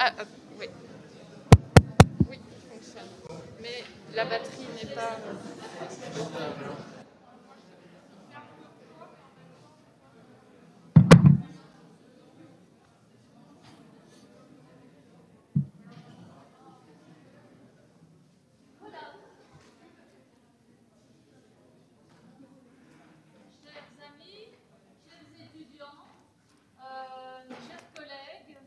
Ah, oui. Oui, fonctionne. Mais la batterie n'est pas... Chers amis, chers étudiants, chers collègues,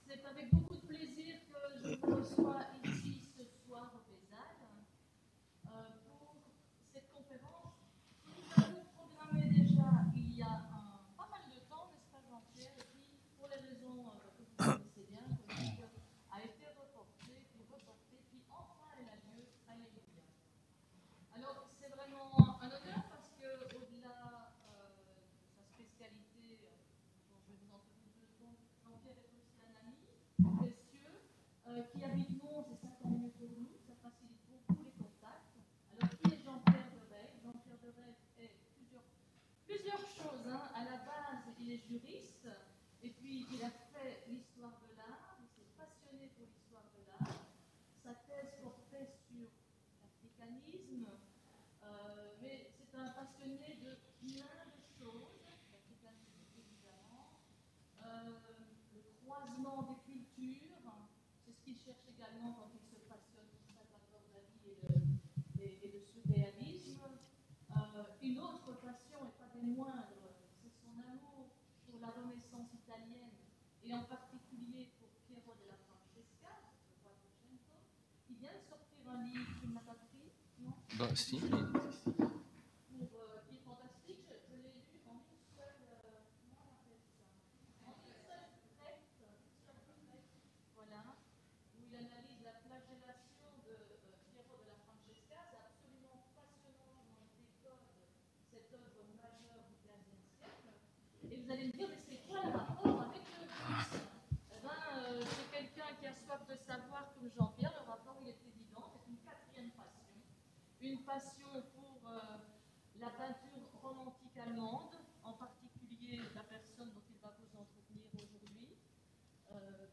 c'est avec beaucoup de plaisir que je vous reçois ici ce soir au PESAL pour cette conférence que nous avons programmée déjà il y a pas mal de temps, n'est-ce pas Jean-Pierre? Et puis, pour les raisons que vous connaissez bien, Covid a été reportée, puis enfin elle a lieu. Alléluia. Alors, c'est vraiment un honneur parce que, au-delà de sa spécialité, dont je vais vous en dire 2 secondes, Jean-Pierre est aussi un ami précieux qui habite Mons et 50 minutes pour nous. Ça facilite beaucoup les contacts. Alors, qui est Jean-Pierre Derey? Jean-Pierre Derey est plusieurs choses. Hein. À la base, il est juriste et puis il a fait l'histoire de l'art. Il s'est passionné pour l'histoire de l'art. Sa thèse portait sur l'africanisme. Mais c'est un passionné de plein de choses, l'africanisme évidemment, le croisement des cultures, c'est ce qu'il cherche également quand il se passionne pour Salvador Dali et le surréalisme. Une autre passion, et pas des moindres, c'est son amour pour la Renaissance italienne, et en particulier pour Piero della Francesca, le Quattrocento. Il vient de sortir un livre, tu ne l'as pas pris, non? Bah, si. Qui est fantastique, je l'ai lu en une seule, comment on appelle ça? En une seule traite, voilà, où il analyse la flagellation de Piero della Francesca. C'est absolument passionnant comment il décode cette œuvre majeure du XVe siècle. Et vous allez me dire, mais c'est quoi le rapport avec le russe? Eh bien, c'est quelqu'un qui a soif de savoir, comme Jean-Pierre, le rapport il est évident, c'est une quatrième passion. Une passion pour la peinture romantique allemande, en particulier la personne dont il va vous entretenir aujourd'hui,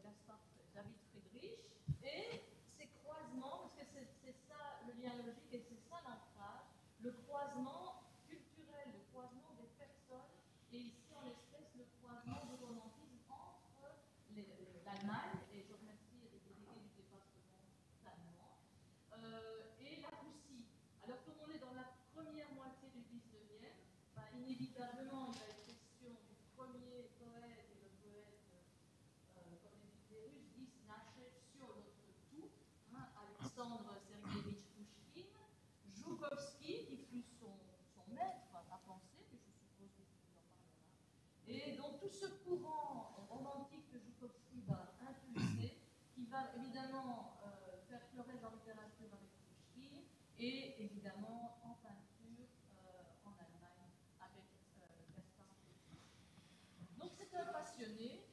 Gaspard David Friedrich, et ses croisements, parce que c'est ça le lien logique et c'est ça l'ancrage, le croisement culturel, le croisement des personnes, et ici en l'espèce le croisement du romantisme entre l'Allemagne, et je remercie les délégués du département allemand, et la Russie. Alors, comme on est dans la première moitié du 19e, bah, inévitablement, il va être question du premier poète, et le poète, comme les Russes disent, nachev sur notre tout, hein, Alexandre Sergueïevitch Pouchkine, Joukovski, qui fut son maître à penser, que je suppose que tu nous en parleras. Et donc, tout ce courant romantique que Joukovski va impulser, qui va évidemment faire fleurir en littérature avec Pouchkine, et évidemment en peinture en Allemagne avec Gaspard Friedrich. Donc c'est un passionné.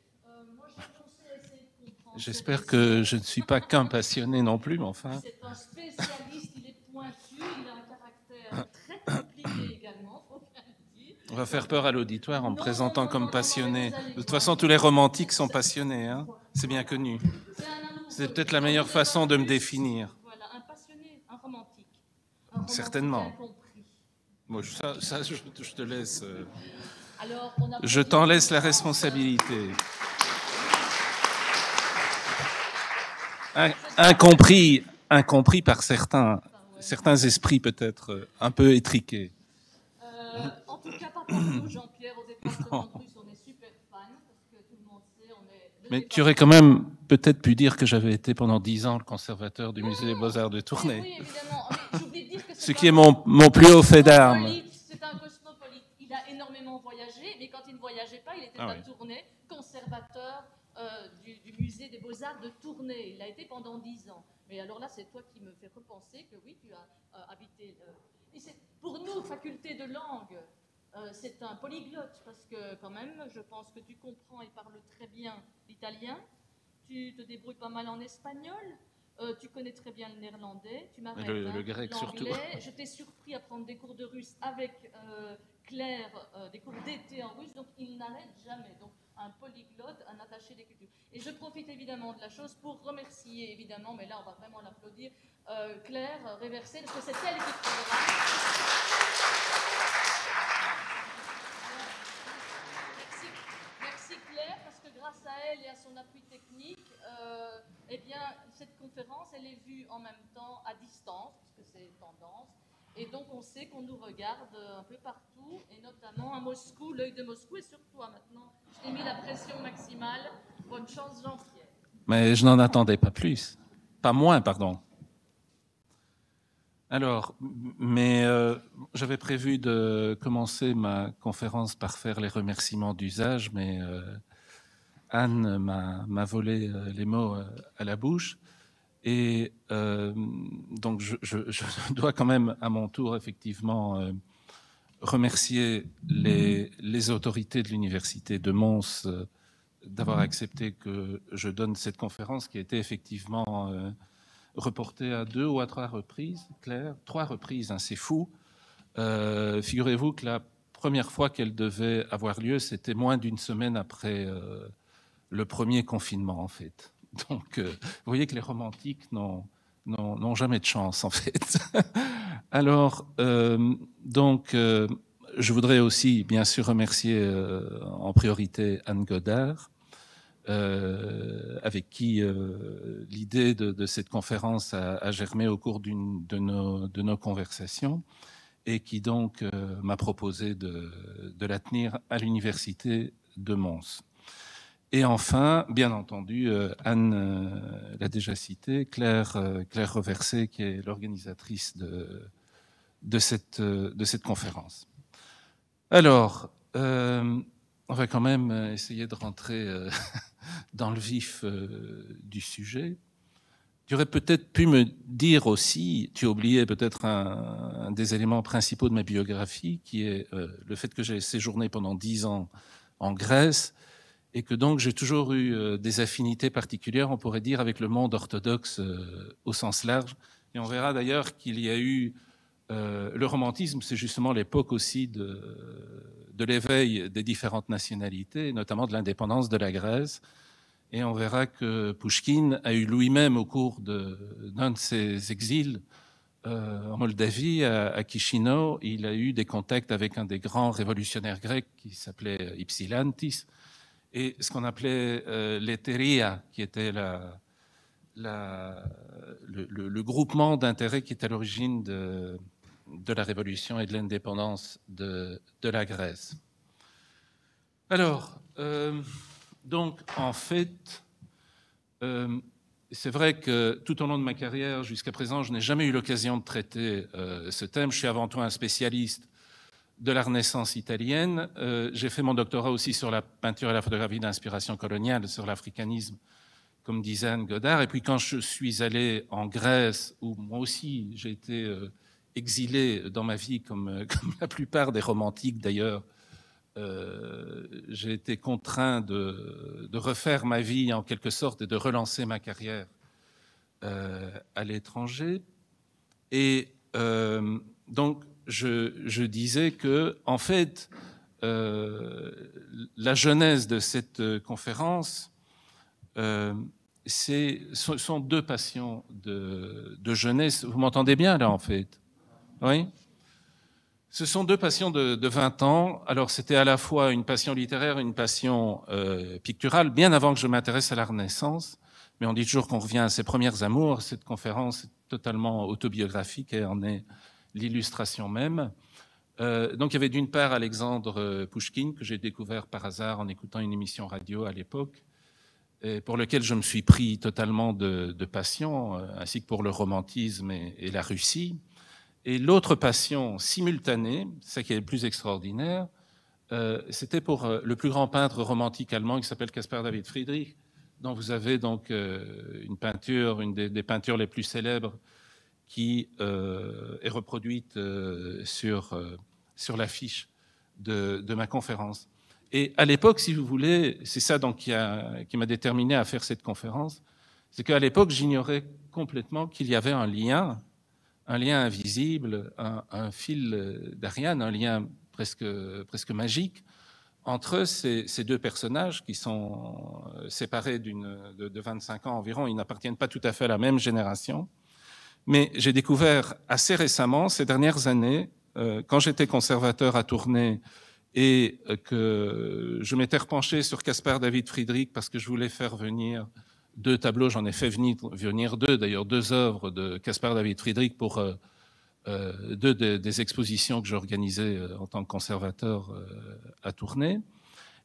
Moi j'ai pensé à essayer de comprendre. J'espère que je ne suis pas qu'un passionné non plus, mais enfin. C'est un spécialiste, il est pointu, il a un caractère très compliqué également, faut bien le dire. On va faire peur à l'auditoire en me présentant comme passionné. De toute façon, tous les romantiques sont passionnés, hein. C'est bien connu. C'est peut-être la meilleure façon de me définir. Voilà, un passionné, un romantique. Certainement. Bon, ça je te laisse. Alors, je t'en laisse la responsabilité. Incompris par certains esprits peut-être un peu étriqués. En tout cas, pas pour nous, Jean-Pierre, au département de Russe, on est super fans, parce que tout le monde sait, on est... Mais tu aurais quand même peut-être pu dire que j'avais été pendant 10 ans le conservateur du Musée des Beaux-Arts de Tournai. Oui, évidemment. J'oublie de dire que ce qui est mon plus haut fait d'armes. C'est un cosmopolite. Il a énormément voyagé, mais quand il ne voyageait pas, il était à Tournai, conservateur du Musée des Beaux-Arts de Tournai. Il a été pendant 10 ans. Mais alors là, c'est toi qui me fais repenser que oui, tu as habité... Et c'est pour nous, faculté de langue, c'est un polyglotte, parce que quand même, je pense que tu comprends et parles très bien l'italien, tu te débrouilles pas mal en espagnol, Tu connais très bien le néerlandais, tu m'arrêtes. Le grec surtout. Je t'ai surpris à prendre des cours de russe avec Claire, des cours d'été en russe, donc il n'arrête jamais. Donc un polyglotte, un attaché des cultures. Et je profite évidemment de la chose pour remercier évidemment, mais là on va vraiment l'applaudir, Claire Réversé, parce que c'est elle qui trouvera. Merci Claire, parce que grâce à elle et à son appui technique, eh bien, cette conférence, elle est vue en même temps à distance, puisque c'est tendance, et donc on sait qu'on nous regarde un peu partout, et notamment à Moscou, l'œil de Moscou, et sur toi maintenant. Je t'ai mis la pression maximale. Bonne chance, Jean-Pierre. Mais je n'en attendais pas plus. Pas moins, pardon. Alors, j'avais prévu de commencer ma conférence par faire les remerciements d'usage, mais Anne m'a volé les mots à la bouche. Et donc, je dois quand même à mon tour, effectivement, remercier les autorités de l'Université de Mons d'avoir accepté que je donne cette conférence qui a été effectivement reportée à 2 ou à 3 reprises, Claire, 3 reprises, hein, c'est fou. Figurez-vous que la première fois qu'elle devait avoir lieu, c'était moins d'une semaine après le premier confinement, en fait. Donc, vous voyez que les romantiques n'ont jamais de chance, en fait. Alors, je voudrais aussi, bien sûr, remercier en priorité Anne Godard, avec qui l'idée de cette conférence a germé au cours de nos conversations, et qui donc m'a proposé de la tenir à l'Université de Mons. Et enfin, bien entendu, Anne l'a déjà cité, Claire Reversé, qui est l'organisatrice de cette conférence. Alors, on va quand même essayer de rentrer dans le vif du sujet. Tu aurais peut-être pu me dire aussi, tu as oublié peut-être un des éléments principaux de ma biographie, qui est le fait que j'ai séjourné pendant 10 ans en Grèce, et que donc j'ai toujours eu des affinités particulières, on pourrait dire, avec le monde orthodoxe au sens large. Et on verra d'ailleurs qu'il y a eu le romantisme, c'est justement l'époque aussi de l'éveil des différentes nationalités, notamment de l'indépendance de la Grèce. Et on verra que Pouchkine a eu lui-même, au cours d'un de ses exils en Moldavie, à Chisinau, il a eu des contacts avec un des grands révolutionnaires grecs qui s'appelait Ypsilantis, et ce qu'on appelait l'Hétéria, qui était le groupement d'intérêts qui est à l'origine de la révolution et de l'indépendance de la Grèce. Alors, donc, en fait, c'est vrai que tout au long de ma carrière, jusqu'à présent, je n'ai jamais eu l'occasion de traiter ce thème. Je suis avant tout un spécialiste de la Renaissance italienne. J'ai fait mon doctorat aussi sur la peinture et la photographie d'inspiration coloniale, sur l'africanisme, comme disait Anne Godard. Et puis quand je suis allé en Grèce, où moi aussi j'ai été exilé dans ma vie, comme la plupart des romantiques d'ailleurs, j'ai été contraint de refaire ma vie en quelque sorte et de relancer ma carrière à l'étranger. Et donc, je disais que, en fait, la genèse de cette conférence, ce sont 2 passions de jeunesse. Vous m'entendez bien là, en fait? Oui? Ce sont 2 passions de 20 ans. Alors, c'était à la fois une passion littéraire et une passion picturale, bien avant que je m'intéresse à la Renaissance. Mais on dit toujours qu'on revient à ses premières amours. Cette conférence est totalement autobiographique et en est l'illustration même. Donc, il y avait d'une part Alexandre Pouchkine, que j'ai découvert par hasard en écoutant une émission radio à l'époque, et pour lequel je me suis pris totalement de passion, ainsi que pour le romantisme et la Russie. Et l'autre passion simultanée, ça qui est le plus extraordinaire, c'était pour le plus grand peintre romantique allemand qui s'appelle Caspar David Friedrich, dont vous avez donc une peinture, une des peintures les plus célèbres qui est reproduite sur l'affiche de ma conférence. Et à l'époque, si vous voulez, c'est ça donc qui m'a déterminé à faire cette conférence, c'est qu'à l'époque, j'ignorais complètement qu'il y avait un lien invisible, un fil d'Ariane, un lien presque magique entre ces deux personnages qui sont séparés de 25 ans environ. Ils n'appartiennent pas tout à fait à la même génération. Mais j'ai découvert assez récemment, ces dernières années, quand j'étais conservateur à Tournai et que je m'étais repenché sur Caspar David Friedrich parce que je voulais faire venir 2 tableaux, j'en ai fait venir 2, d'ailleurs 2 œuvres de Caspar David Friedrich pour 2 des expositions que j'organisais en tant que conservateur à Tournai.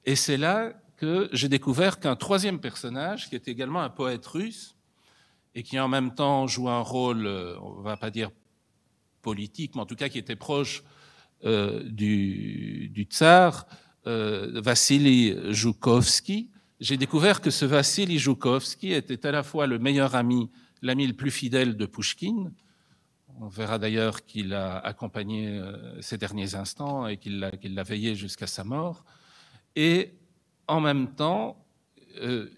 Et c'est là que j'ai découvert qu'un 3e personnage, qui est également un poète russe, et qui en même temps joue un rôle, on ne va pas dire politique, mais en tout cas qui était proche du tsar, Vassili Joukovski. J'ai découvert que ce Vassili Joukovski était à la fois le meilleur ami, l'ami le plus fidèle de Pouchkine. On verra d'ailleurs qu'il a accompagné ses derniers instants et qu'il l'a veillé jusqu'à sa mort. Et en même temps,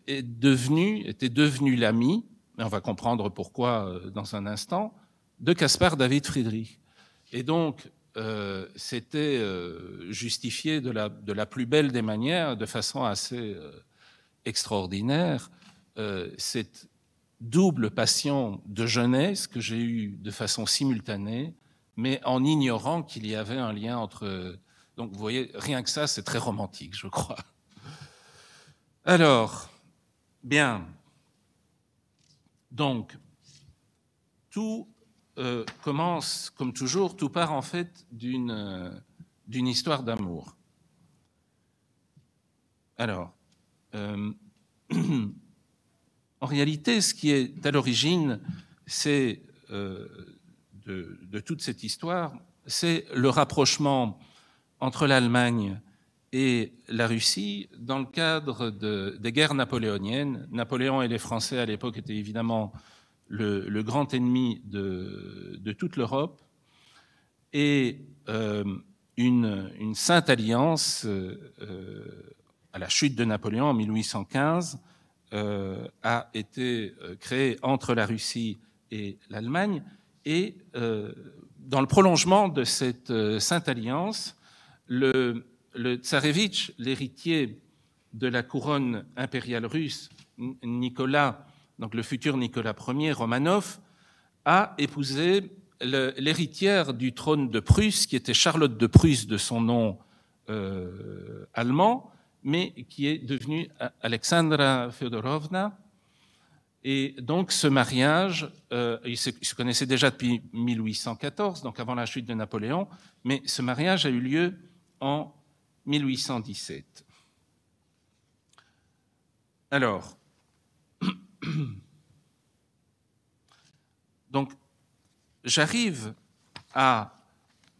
était devenu l'ami, et on va comprendre pourquoi dans un instant, de Caspar David Friedrich. Et donc, c'était justifié de la plus belle des manières, de façon assez extraordinaire, cette double passion de jeunesse que j'ai eue de façon simultanée, mais en ignorant qu'il y avait un lien entre... Donc, vous voyez, rien que ça, c'est très romantique, je crois. Alors, bien... Donc, tout commence, comme toujours, tout part en fait d'une histoire d'amour. Alors, en réalité, ce qui est à l'origine, c'est de toute cette histoire, c'est le rapprochement entre l'Allemagne et la Russie dans le cadre des guerres napoléoniennes. Napoléon et les Français à l'époque étaient évidemment le grand ennemi de toute l'Europe, et une sainte alliance à la chute de Napoléon en 1815 a été créée entre la Russie et l'Allemagne, et dans le prolongement de cette sainte alliance, le tsarévitch, l'héritier de la couronne impériale russe, Nicolas, donc le futur Nicolas Ier, Romanov, a épousé l'héritière du trône de Prusse, qui était Charlotte de Prusse de son nom allemand, mais qui est devenue Alexandra Feodorovna. Et donc ce mariage, ils se connaissaient déjà depuis 1814, donc avant la chute de Napoléon, mais ce mariage a eu lieu en 1817. Alors, donc, j'arrive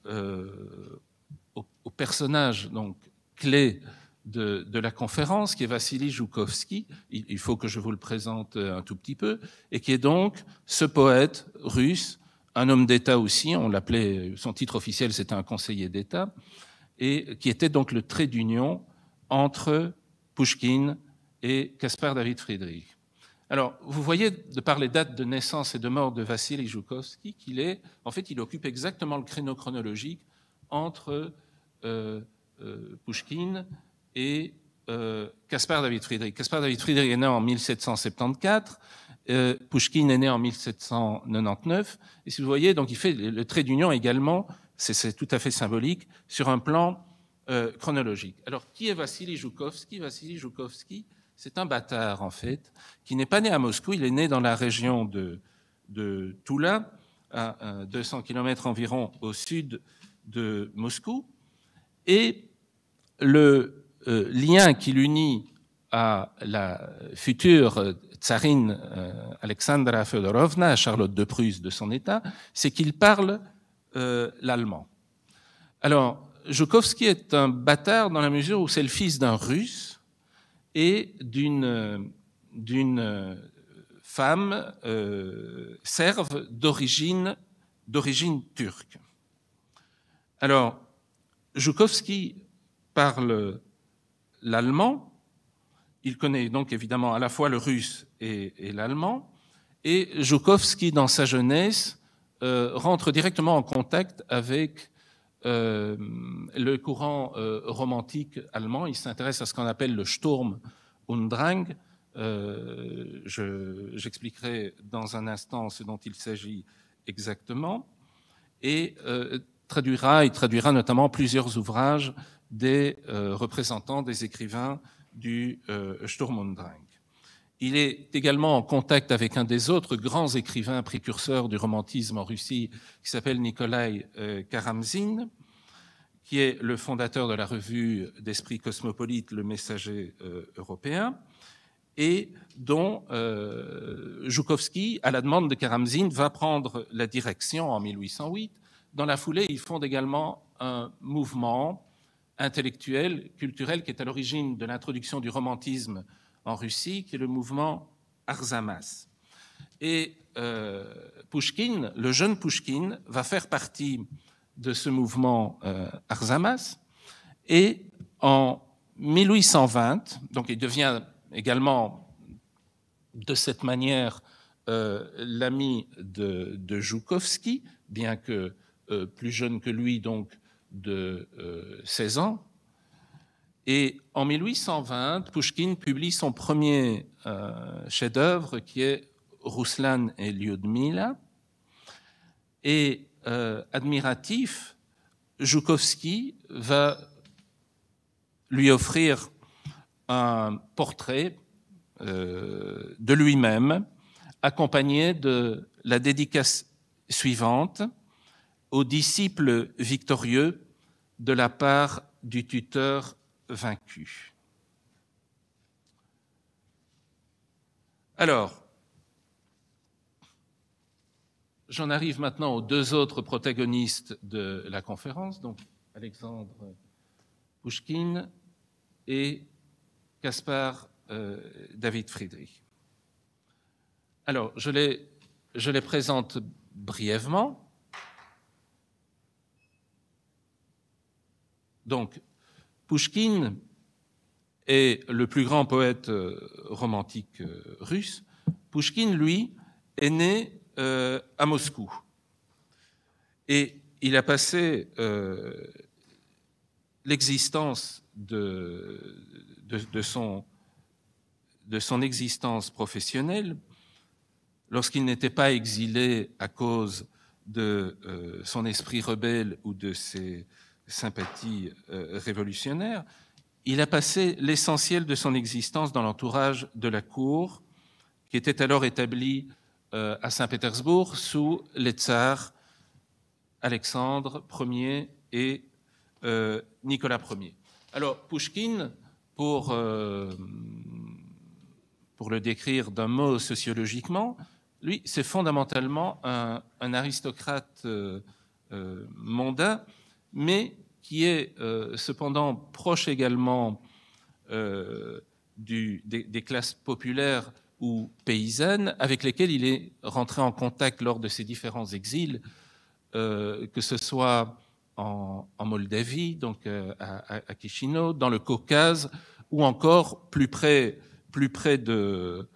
au personnage donc, clé de la conférence, qui est Vassili Joukovski. Il faut que je vous le présente un tout petit peu, et qui est donc ce poète russe, un homme d'État aussi, on l'appelait, son titre officiel c'était un conseiller d'État, et qui était donc le trait d'union entre Pouchkine et Caspar David Friedrich. Alors, vous voyez, de par les dates de naissance et de mort de Vassili Joukovski, qu'il occupe exactement le créneau chronologique entre Pouchkine et Caspar David Friedrich. Caspar David Friedrich est né en 1774, Pouchkine est né en 1799, et si vous voyez, donc il fait le trait d'union également, c'est tout à fait symbolique, sur un plan chronologique. Alors, qui est Vassili Joukovski? Vassili Joukovski, c'est un bâtard, en fait, qui n'est pas né à Moscou, il est né dans la région de Toula, à 200 km environ au sud de Moscou, et le lien qui l'unit à la future tsarine Alexandra Feodorovna, Charlotte de Prusse de son état, c'est qu'il parle l'allemand. Alors, Joukovski est un bâtard dans la mesure où c'est le fils d'un Russe et d'une femme serve d'origine turque. Alors, Joukovski parle l'allemand, Il connaît donc évidemment à la fois le russe et l'allemand. Et Joukovski, dans sa jeunesse, rentre directement en contact avec le courant romantique allemand. Il s'intéresse à ce qu'on appelle le Sturm und Drang. J'expliquerai dans un instant ce dont il s'agit exactement. Et il traduira notamment plusieurs ouvrages des représentants, des écrivains du Sturm und Drang. Il est également en contact avec un des autres grands écrivains précurseurs du romantisme en Russie, qui s'appelle Nikolai Karamzin, qui est le fondateur de la revue d'esprit cosmopolite Le Messager européen, et dont Joukovski, à la demande de Karamzin, va prendre la direction en 1808. Dans la foulée, ils fondent également un mouvement intellectuel, culturel, qui est à l'origine de l'introduction du romantisme en Russie, qui est le mouvement Arzamas. Et Pouchkine, le jeune Pouchkine, va faire partie de ce mouvement Arzamas, et en 1820, donc il devient également de cette manière l'ami de Joukovski, bien que plus jeune que lui, donc de 16 ans. Et en 1820, Pouchkine publie son premier chef-d'œuvre qui est Ruslan et Lyudmila. Et admiratif, Joukovski va lui offrir un portrait de lui-même, accompagné de la dédicace suivante: aux disciples victorieux de la part du tuteur vaincu. Alors, j'en arrive maintenant aux deux autres protagonistes de la conférence, donc Alexandre Pouchkine et Caspar David Friedrich. Alors, je les présente brièvement. Donc, Pouchkine est le plus grand poète romantique russe. Pouchkine, lui, est né à Moscou. Et il a passé l'existence de son existence professionnelle, lorsqu'il n'était pas exilé à cause de son esprit rebelle ou de ses sympathies révolutionnaires, il a passé l'essentiel de son existence dans l'entourage de la cour, qui était alors établie à Saint-Pétersbourg sous les tsars Alexandre Ier et Nicolas Ier. Alors, Pouchkine, pour le décrire d'un mot sociologiquement, lui, c'est fondamentalement un aristocrate mondain, mais qui est cependant proche également des classes populaires ou paysannes avec lesquelles il est rentré en contact lors de ses différents exils, que ce soit en Moldavie, donc à Chisinau, dans le Caucase, ou encore plus près de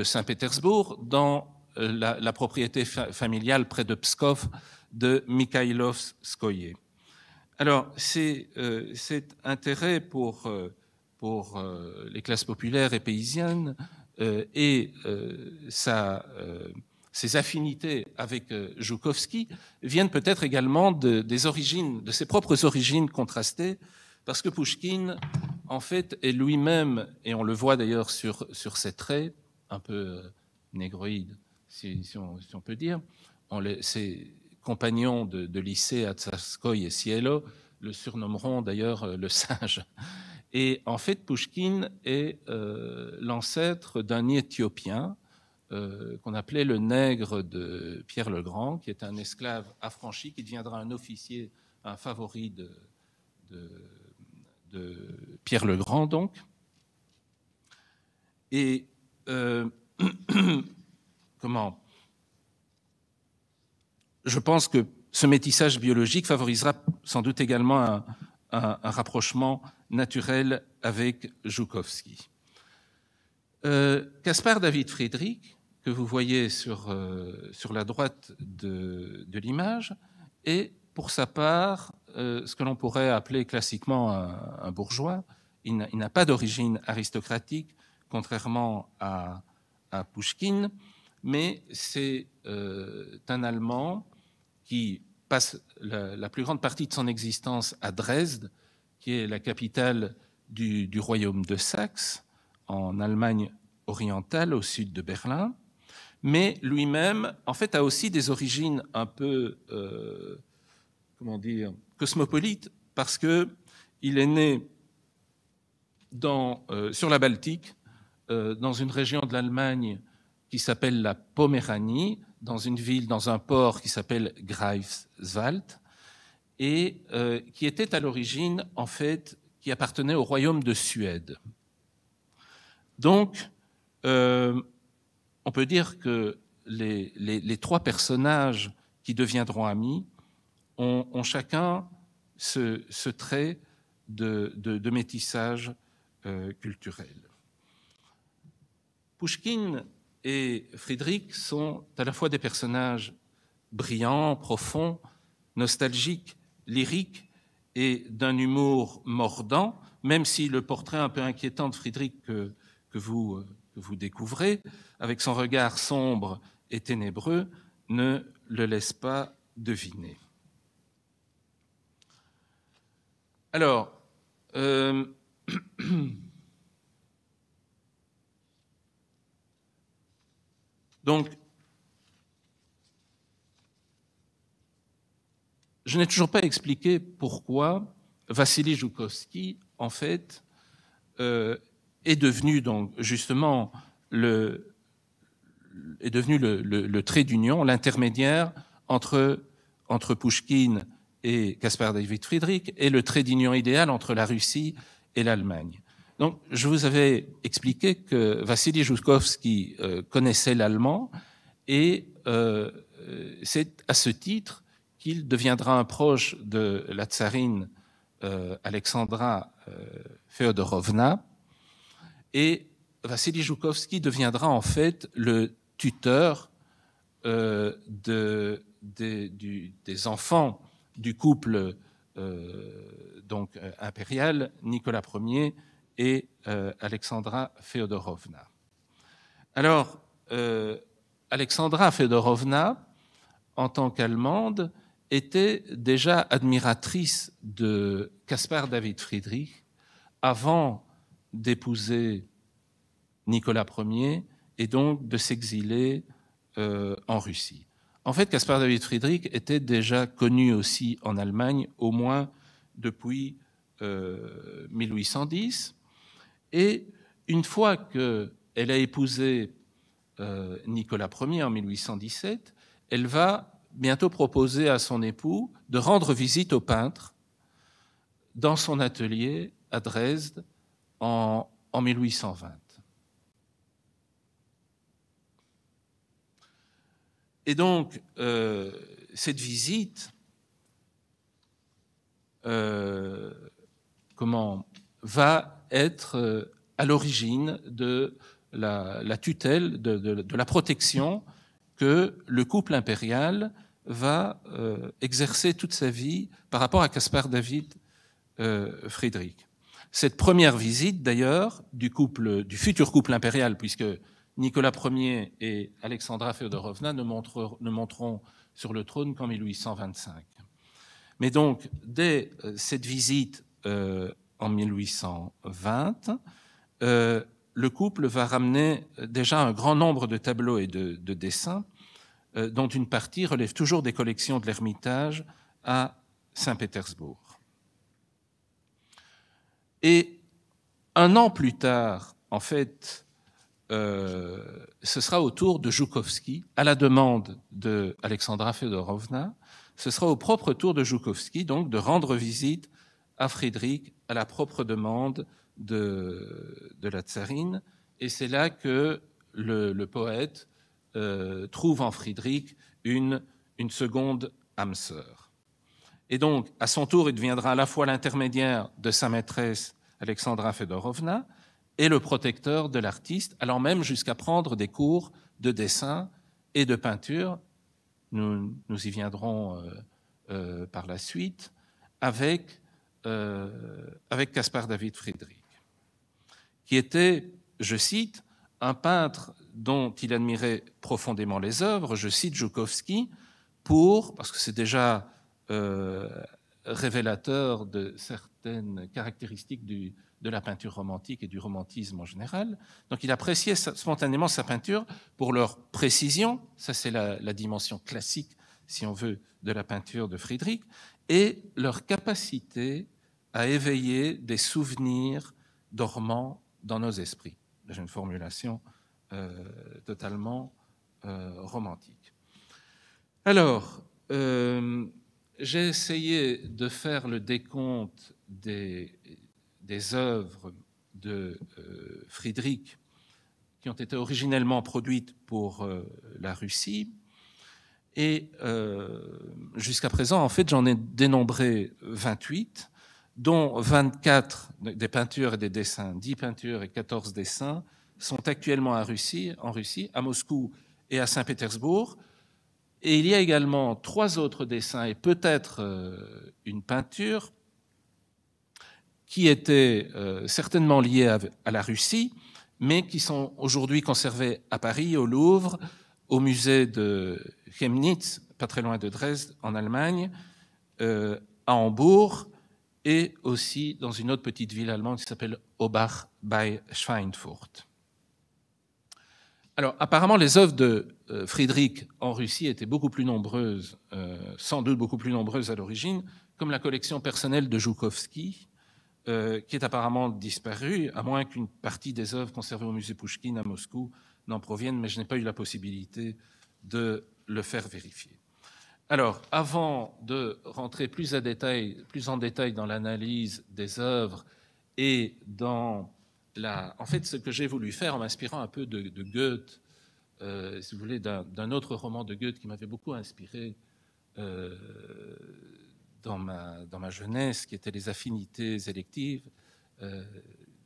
Saint-Pétersbourg, dans la propriété familiale près de Pskov de Mikhailovskoye. Alors, cet intérêt pour les classes populaires et paysannes et ses affinités avec Joukovski viennent peut-être également de ses propres origines contrastées, parce que Pouchkine, en fait, est lui-même, et on le voit d'ailleurs sur ses traits, un peu négroïdes, si on peut dire, ses compagnons de lycée à Tsarskoye et Cielo le surnommeront d'ailleurs le singe. Et en fait, Pouchkine est l'ancêtre d'un Éthiopien qu'on appelait le nègre de Pierre le Grand, qui est un esclave affranchi qui deviendra un officier, un favori de Pierre le Grand, donc. Et je pense que ce métissage biologique favorisera sans doute également un rapprochement naturel avec Joukovski. Caspar David Friedrich, que vous voyez sur la droite de l'image, est pour sa part ce que l'on pourrait appeler classiquement un bourgeois. Il n'a pas d'origine aristocratique, contrairement à Pouchkine, mais c'est un Allemand qui passe la plus grande partie de son existence à Dresde, qui est la capitale du royaume de Saxe, en Allemagne orientale, au sud de Berlin, mais lui-même, en fait, a aussi des origines un peu, comment dire, cosmopolites, parce qu'il est né sur la Baltique, dans une région de l'Allemagne qui s'appelle la Poméranie, dans une ville, dans un port qui s'appelle Greifswald, et qui était à l'origine, en fait, qui appartenait au royaume de Suède. Donc, on peut dire que les trois personnages qui deviendront amis ont chacun ce trait de métissage culturel. Pouchkine et Friedrich sont à la fois des personnages brillants, profonds, nostalgiques, lyriques et d'un humour mordant, même si le portrait un peu inquiétant de Friedrich que vous découvrez, avec son regard sombre et ténébreux, ne le laisse pas deviner. Alors, donc, je n'ai toujours pas expliqué pourquoi Vassili Joukovski, en fait, est devenu donc justement le trait d'union, l'intermédiaire entre Pouchkine et Caspar David Friedrich, et le trait d'union idéal entre la Russie et l'Allemagne. Donc, je vous avais expliqué que Vassili Joukovski connaissait l'allemand, et c'est à ce titre qu'il deviendra un proche de la tsarine Alexandra Féodorovna, et Vassili Joukovski deviendra en fait le tuteur des enfants du couple donc impérial Nicolas Ier et Alexandra Féodorovna. Alors, Alexandra Féodorovna, en tant qu'Allemande, était déjà admiratrice de Caspar David Friedrich avant d'épouser Nicolas Ier et donc de s'exiler en Russie. En fait, Caspar David Friedrich était déjà connu aussi en Allemagne, au moins depuis 1810. Et une fois qu'elle a épousé Nicolas Ier en 1817, elle va bientôt proposer à son époux de rendre visite au peintre dans son atelier à Dresde en 1820. Et donc, cette visite va être à l'origine de la tutelle, de la protection que le couple impérial va exercer toute sa vie par rapport à Caspar David Friedrich. Cette première visite, d'ailleurs, du futur couple impérial, puisque Nicolas Ier et Alexandra Féodorovna ne monteront sur le trône qu'en 1825. Mais donc, dès cette visite en 1820, le couple va ramener déjà un grand nombre de tableaux et de dessins, dont une partie relève toujours des collections de l'Ermitage à Saint-Pétersbourg. Et un an plus tard, en fait, ce sera au tour de Joukovski, à la demande d'Alexandra Féodorovna, ce sera au propre tour de Joukovski, donc, de rendre visite à Friedrich à la propre demande de la tsarine. Et c'est là que le poète trouve en Friedrich une seconde âme sœur. Et donc, à son tour, il deviendra à la fois l'intermédiaire de sa maîtresse Alexandra Féodorovna et le protecteur de l'artiste, allant même jusqu'à prendre des cours de dessin et de peinture. Nous y viendrons par la suite, avec Caspar David Friedrich, qui était, je cite, un peintre dont il admirait profondément les œuvres. Je cite Joukovski, parce que c'est déjà révélateur de certaines caractéristiques de la peinture romantique et du romantisme en général. Donc il appréciait spontanément sa peinture pour leur précision, ça c'est la dimension classique, si on veut, de la peinture de Friedrich, et leur capacité à éveiller des souvenirs dormants dans nos esprits. J'ai une formulation totalement romantique. Alors, j'ai essayé de faire le décompte des œuvres de Friedrich qui ont été originellement produites pour la Russie. Et jusqu'à présent, en fait, j'en ai dénombré 28, dont 24 des peintures et des dessins, 10 peintures et 14 dessins, sont actuellement en Russie, à Moscou et à Saint-Pétersbourg. Et il y a également 3 autres dessins et peut-être une peinture qui étaient certainement liées à la Russie, mais qui sont aujourd'hui conservées à Paris, au Louvre, au musée de Chemnitz, pas très loin de Dresde, en Allemagne, à Hambourg, et aussi dans une autre petite ville allemande qui s'appelle Obach bei Schweinfurt. Alors, apparemment, les œuvres de Friedrich en Russie étaient beaucoup plus nombreuses, sans doute beaucoup plus nombreuses à l'origine, comme la collection personnelle de Joukovski, qui est apparemment disparue, à moins qu'une partie des œuvres conservées au musée Pouchkine à Moscou n'en proviennent, mais je n'ai pas eu la possibilité de le faire vérifier. Alors, avant de rentrer plus en détail dans l'analyse des œuvres et dans en fait, ce que j'ai voulu faire en m'inspirant un peu de Goethe, si vous voulez, d'un autre roman de Goethe qui m'avait beaucoup inspiré dans ma jeunesse, qui était Les affinités électives,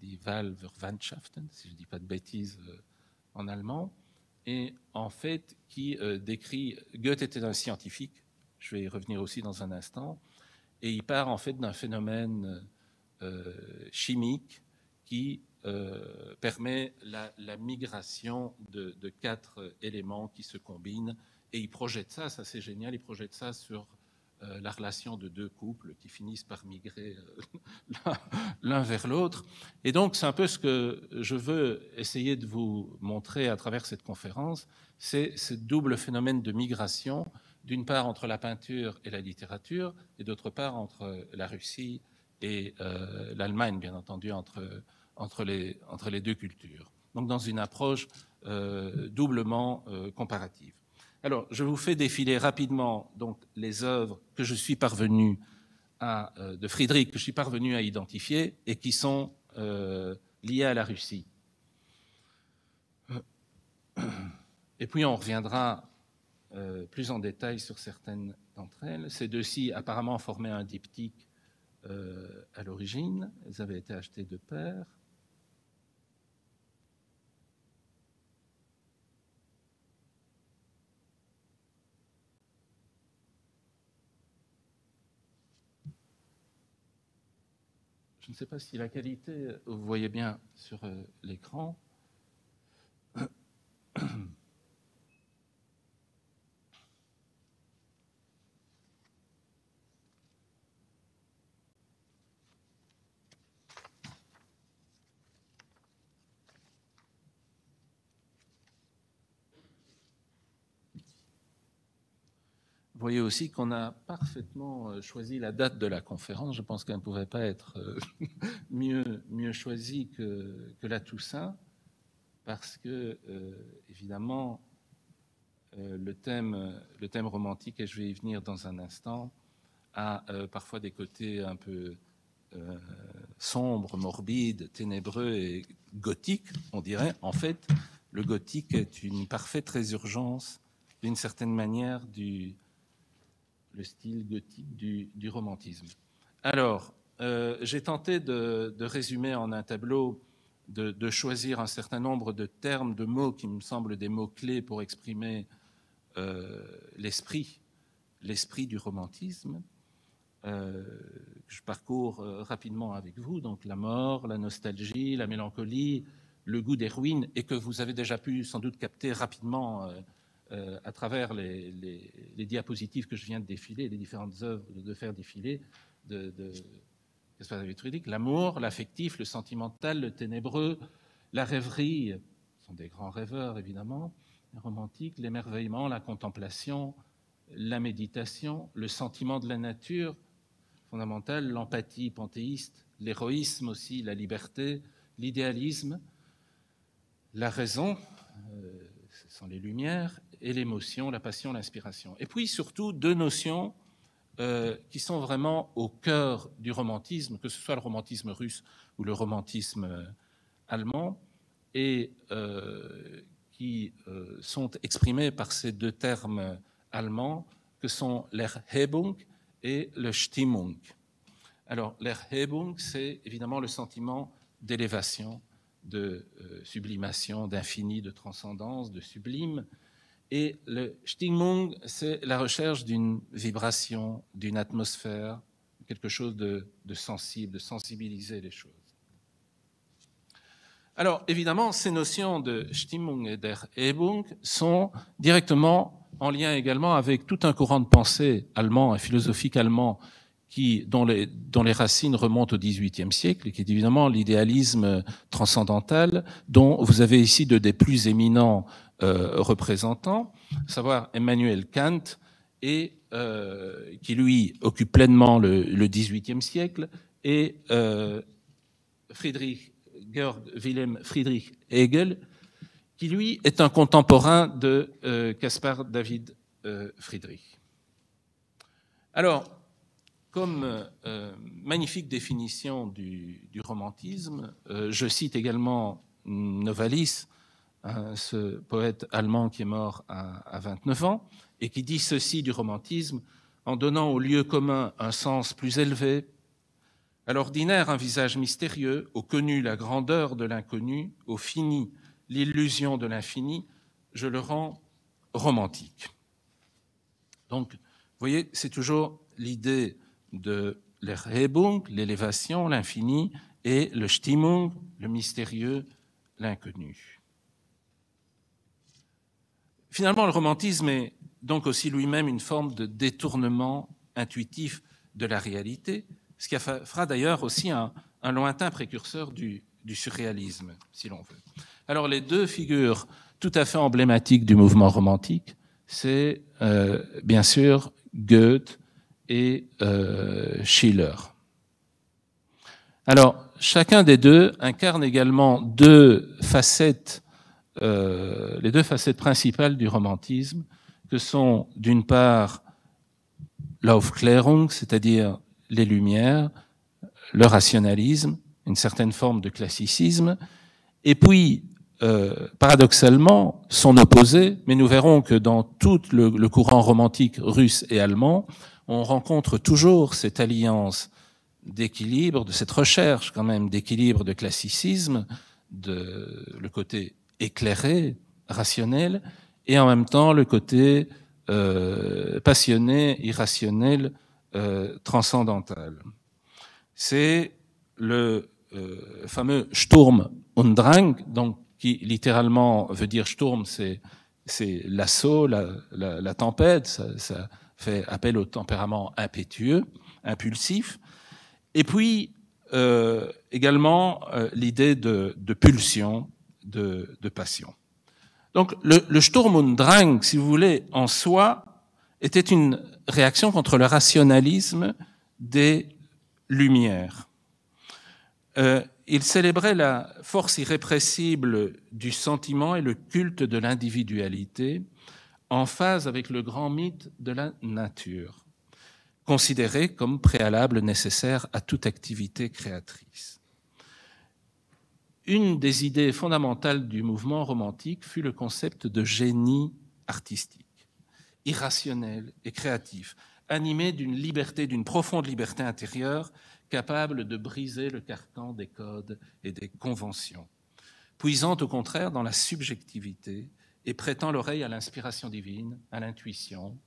die Wahlverwandtschaften, si je ne dis pas de bêtises en allemand, et en fait, qui décrit... Goethe était un scientifique, je vais y revenir aussi dans un instant, et il part en fait d'un phénomène chimique qui permet la migration de 4 éléments qui se combinent, et il projette ça c'est génial, il projette ça sur la relation de 2 couples qui finissent par migrer l'un vers l'autre. Et donc c'est un peu ce que je veux essayer de vous montrer à travers cette conférence, c'est ce double phénomène de migration, d'une part entre la peinture et la littérature, et d'autre part entre la Russie et l'Allemagne, bien entendu, entre les 2 cultures. Donc dans une approche doublement comparative. Alors, je vous fais défiler rapidement donc, les œuvres que je suis parvenu de Friedrich, que je suis parvenu à identifier et qui sont liées à la Russie. Et puis on reviendra plus en détail sur certaines d'entre elles. Ces 2-ci apparemment formaient un diptyque à l'origine. Elles avaient été achetées de pair. Je ne sais pas si la qualité, vous voyez bien sur l'écran. Vous voyez aussi qu'on a parfaitement choisi la date de la conférence. Je pense qu'elle ne pouvait pas être mieux choisie que la Toussaint, parce que, évidemment, le thème romantique, et je vais y venir dans un instant, a parfois des côtés un peu sombres, morbides, ténébreux et gothiques, on dirait. En fait, le gothique est une parfaite résurgence, d'une certaine manière, le style gothique du romantisme. Alors, j'ai tenté de résumer en un tableau de choisir un certain nombre de termes, de mots qui me semblent des mots-clés pour exprimer l'esprit du romantisme. Je parcours rapidement avec vous, donc la mort, la nostalgie, la mélancolie, le goût des ruines, et que vous avez déjà pu sans doute capter rapidement à travers les diapositives que je viens de défiler, les différentes œuvres de faire défiler de Caspar David Friedrich. L'amour, l'affectif, le sentimental, le ténébreux, la rêverie, ce sont des grands rêveurs évidemment, les romantiques, l'émerveillement, la contemplation, la méditation, le sentiment de la nature fondamentale, l'empathie panthéiste, l'héroïsme aussi, la liberté, l'idéalisme, la raison, ce sont les lumières, et l'émotion, la passion, l'inspiration. Et puis surtout deux notions qui sont vraiment au cœur du romantisme, que ce soit le romantisme russe ou le romantisme allemand, et qui sont exprimés par ces deux termes allemands, que sont l'Erhebung et le Stimmung. Alors, l'Erhebung, c'est évidemment le sentiment d'élévation, de sublimation, d'infini, de transcendance, de sublime. Et le Stimmung, c'est la recherche d'une vibration, d'une atmosphère, quelque chose de sensible, de sensibiliser les choses. Alors, évidemment, ces notions de Stimmung et d'Erhebung sont directement en lien également avec tout un courant de pensée allemand et philosophique allemand dont les racines remontent au XVIIIe siècle, et qui est évidemment l'idéalisme transcendantal, dont vous avez ici deux des plus éminents représentants, à savoir Emmanuel Kant, et qui lui occupe pleinement le XVIIIe siècle, et Georg Wilhelm Friedrich Hegel, qui lui est un contemporain de Caspar David Friedrich. Alors, comme magnifique définition du romantisme, je cite également Novalis, ce poète allemand qui est mort à 29 ans, et qui dit ceci du romantisme: en donnant au lieu commun un sens plus élevé, à l'ordinaire un visage mystérieux, au connu la grandeur de l'inconnu, au fini l'illusion de l'infini, je le rends romantique. Donc, vous voyez, c'est toujours l'idée de l'Erhebung, l'élévation, l'infini, et le Stimmung, le mystérieux, l'inconnu. Finalement, le romantisme est donc aussi lui-même une forme de détournement intuitif de la réalité, ce qui fera d'ailleurs aussi un lointain précurseur du surréalisme, si l'on veut. Alors, les deux figures tout à fait emblématiques du mouvement romantique, c'est bien sûr Goethe et Schiller. Alors, chacun des deux incarne également les deux facettes principales du romantisme, que sont d'une part l'Aufklärung, c'est-à-dire les Lumières, le rationalisme, une certaine forme de classicisme, et puis, paradoxalement, son opposé, mais nous verrons que dans tout le courant romantique russe et allemand, on rencontre toujours cette alliance d'équilibre, de cette recherche quand même d'équilibre, de classicisme, le côté éclairé, rationnel, et en même temps le côté passionné, irrationnel, transcendantal. C'est le fameux Sturm und Drang, donc, qui littéralement veut dire Sturm, c'est l'assaut, la tempête, ça fait appel au tempérament impétueux, impulsif, et puis également l'idée de pulsion, de passion. Donc le Sturm und Drang, si vous voulez, en soi, était une réaction contre le rationalisme des Lumières. Il célébrait la force irrépressible du sentiment et le culte de l'individualité en phase avec le grand mythe de la nature, considéré comme préalable nécessaire à toute activité créatrice. Une des idées fondamentales du mouvement romantique fut le concept de génie artistique, irrationnel et créatif, animé d'une liberté, d'une profonde liberté intérieure capable de briser le carcan des codes et des conventions, puisant au contraire dans la subjectivité et prêtant l'oreille à l'inspiration divine, à l'intuition,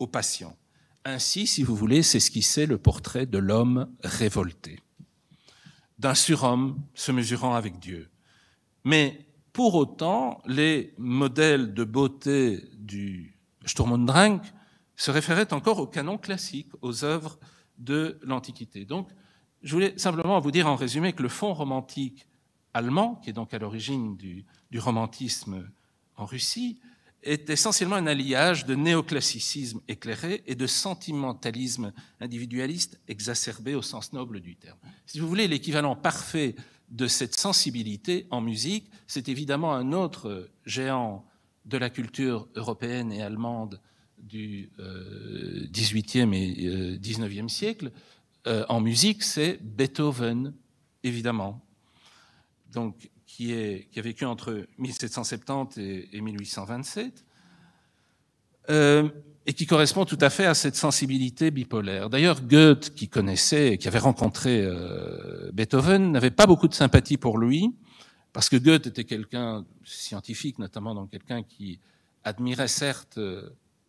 aux passions. Ainsi, si vous voulez, s'esquissait le portrait de l'homme révolté, d'un surhomme se mesurant avec Dieu. Mais pour autant, les modèles de beauté du Sturm und Drang se référaient encore au canon classique, aux œuvres de l'Antiquité. Donc, je voulais simplement vous dire en résumé que le fond romantique allemand, qui est donc à l'origine du romantisme en Russie, est essentiellement un alliage de néoclassicisme éclairé et de sentimentalisme individualiste exacerbé au sens noble du terme. Si vous voulez, l'équivalent parfait de cette sensibilité en musique, c'est évidemment un autre géant de la culture européenne et allemande du XVIIIe et XIXe siècle. En musique, c'est Beethoven, évidemment, donc, qui a vécu entre 1770 et 1827, et qui correspond tout à fait à cette sensibilité bipolaire. D'ailleurs, Goethe, qui connaissait et qui avait rencontré Beethoven, n'avait pas beaucoup de sympathie pour lui, parce que Goethe était quelqu'un scientifique, notamment, donc quelqu'un qui admirait certes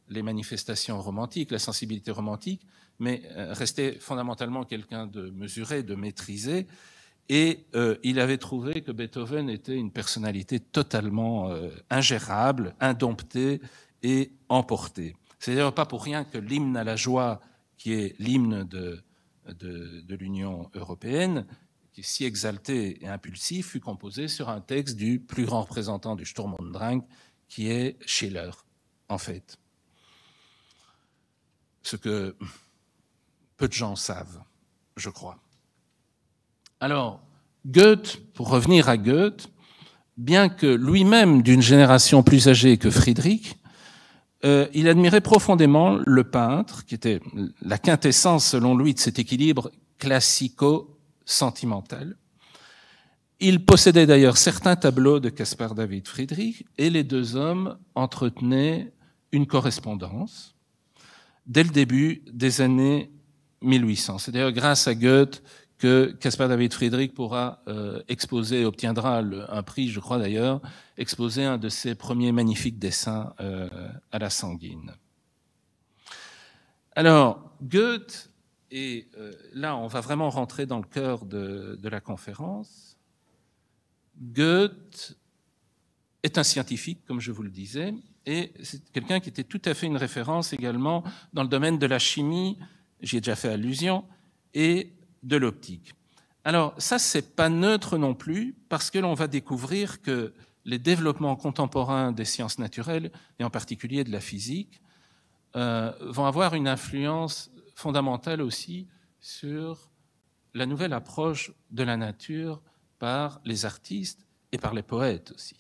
les manifestations romantiques, la sensibilité romantique, mais restait fondamentalement quelqu'un de mesuré, de maîtrisé, et il avait trouvé que Beethoven était une personnalité totalement ingérable, indomptée et emportée. C'est d'ailleurs pas pour rien que l'hymne à la joie, qui est l'hymne de l'Union européenne, qui est si exalté et impulsif, fut composé sur un texte du plus grand représentant du Sturm und Drang, qui est Schiller, en fait. Ce que peu de gens savent, je crois. Alors, Goethe, pour revenir à Goethe, bien que lui-même d'une génération plus âgée que Friedrich, il admirait profondément le peintre, qui était la quintessence, selon lui, de cet équilibre classico-sentimental. Il possédait d'ailleurs certains tableaux de Caspar David Friedrich, et les deux hommes entretenaient une correspondance dès le début des années 1800. C'est d'ailleurs grâce à Goethe que Caspar David Friedrich pourra exposer, obtiendra un prix, je crois d'ailleurs, exposer un de ses premiers magnifiques dessins à la sanguine. Alors, Goethe, et là on va vraiment rentrer dans le cœur de la conférence, Goethe est un scientifique, comme je vous le disais, et c'est quelqu'un qui était tout à fait une référence également dans le domaine de la chimie, j'y ai déjà fait allusion, et de l'optique. Alors ça, c'est pas neutre non plus, parce que l'on va découvrir que les développements contemporains des sciences naturelles, et en particulier de la physique, vont avoir une influence fondamentale aussi sur la nouvelle approche de la nature par les artistes et par les poètes aussi.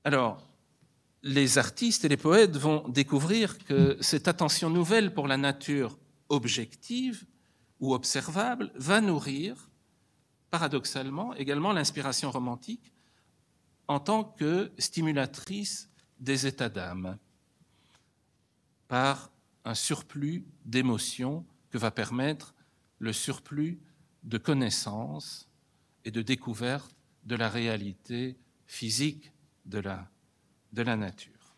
Alors, les artistes et les poètes vont découvrir que cette attention nouvelle pour la nature objective ou observable va nourrir, paradoxalement, également l'inspiration romantique en tant que stimulatrice des états d'âme par un surplus d'émotions que va permettre le surplus de connaissances et de découverte de la réalité physique de la nature.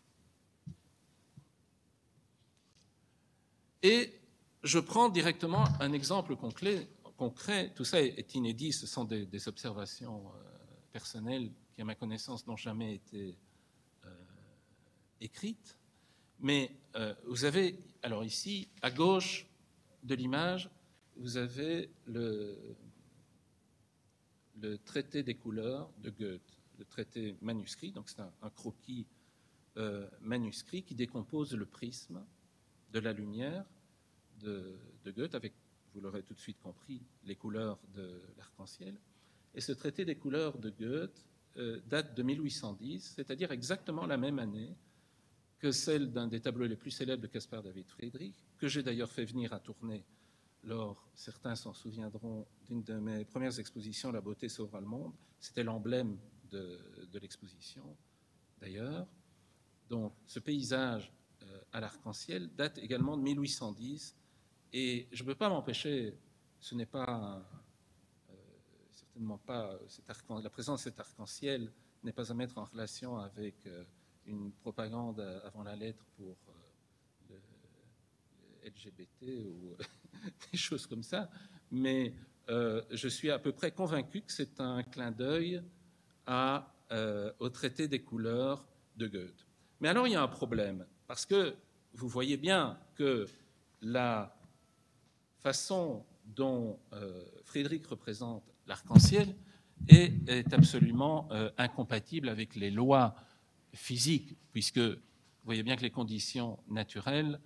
Et je prends directement un exemple concret. Tout ça est inédit, ce sont des observations personnelles qui, à ma connaissance, n'ont jamais été écrites. Mais vous avez, alors ici, à gauche de l'image, vous avez le traité des couleurs de Goethe, le traité manuscrit, donc c'est un croquis manuscrit qui décompose le prisme de la lumière de Goethe, avec, vous l'aurez tout de suite compris, les couleurs de l'arc-en-ciel. Et ce traité des couleurs de Goethe date de 1810, c'est-à-dire exactement la même année que celle d'un des tableaux les plus célèbres de Caspar David Friedrich, que j'ai d'ailleurs fait venir à Tournai lors, certains s'en souviendront, d'une de mes premières expositions, La beauté sauvera le monde. C'était l'emblème de l'exposition, d'ailleurs. Donc, ce paysage à l'arc-en-ciel date également de 1810. Et je ne peux pas m'empêcher, ce n'est pas, certainement pas, la présence de cet arc-en-ciel n'est pas à mettre en relation avec une propagande avant la lettre pour le LGBT ou des choses comme ça, mais je suis à peu près convaincu que c'est un clin d'œil au traité des couleurs de Goethe. Mais alors il y a un problème, parce que vous voyez bien que la façon dont Friedrich représente l'arc-en-ciel est absolument incompatible avec les lois physiques, puisque vous voyez bien que les conditions naturelles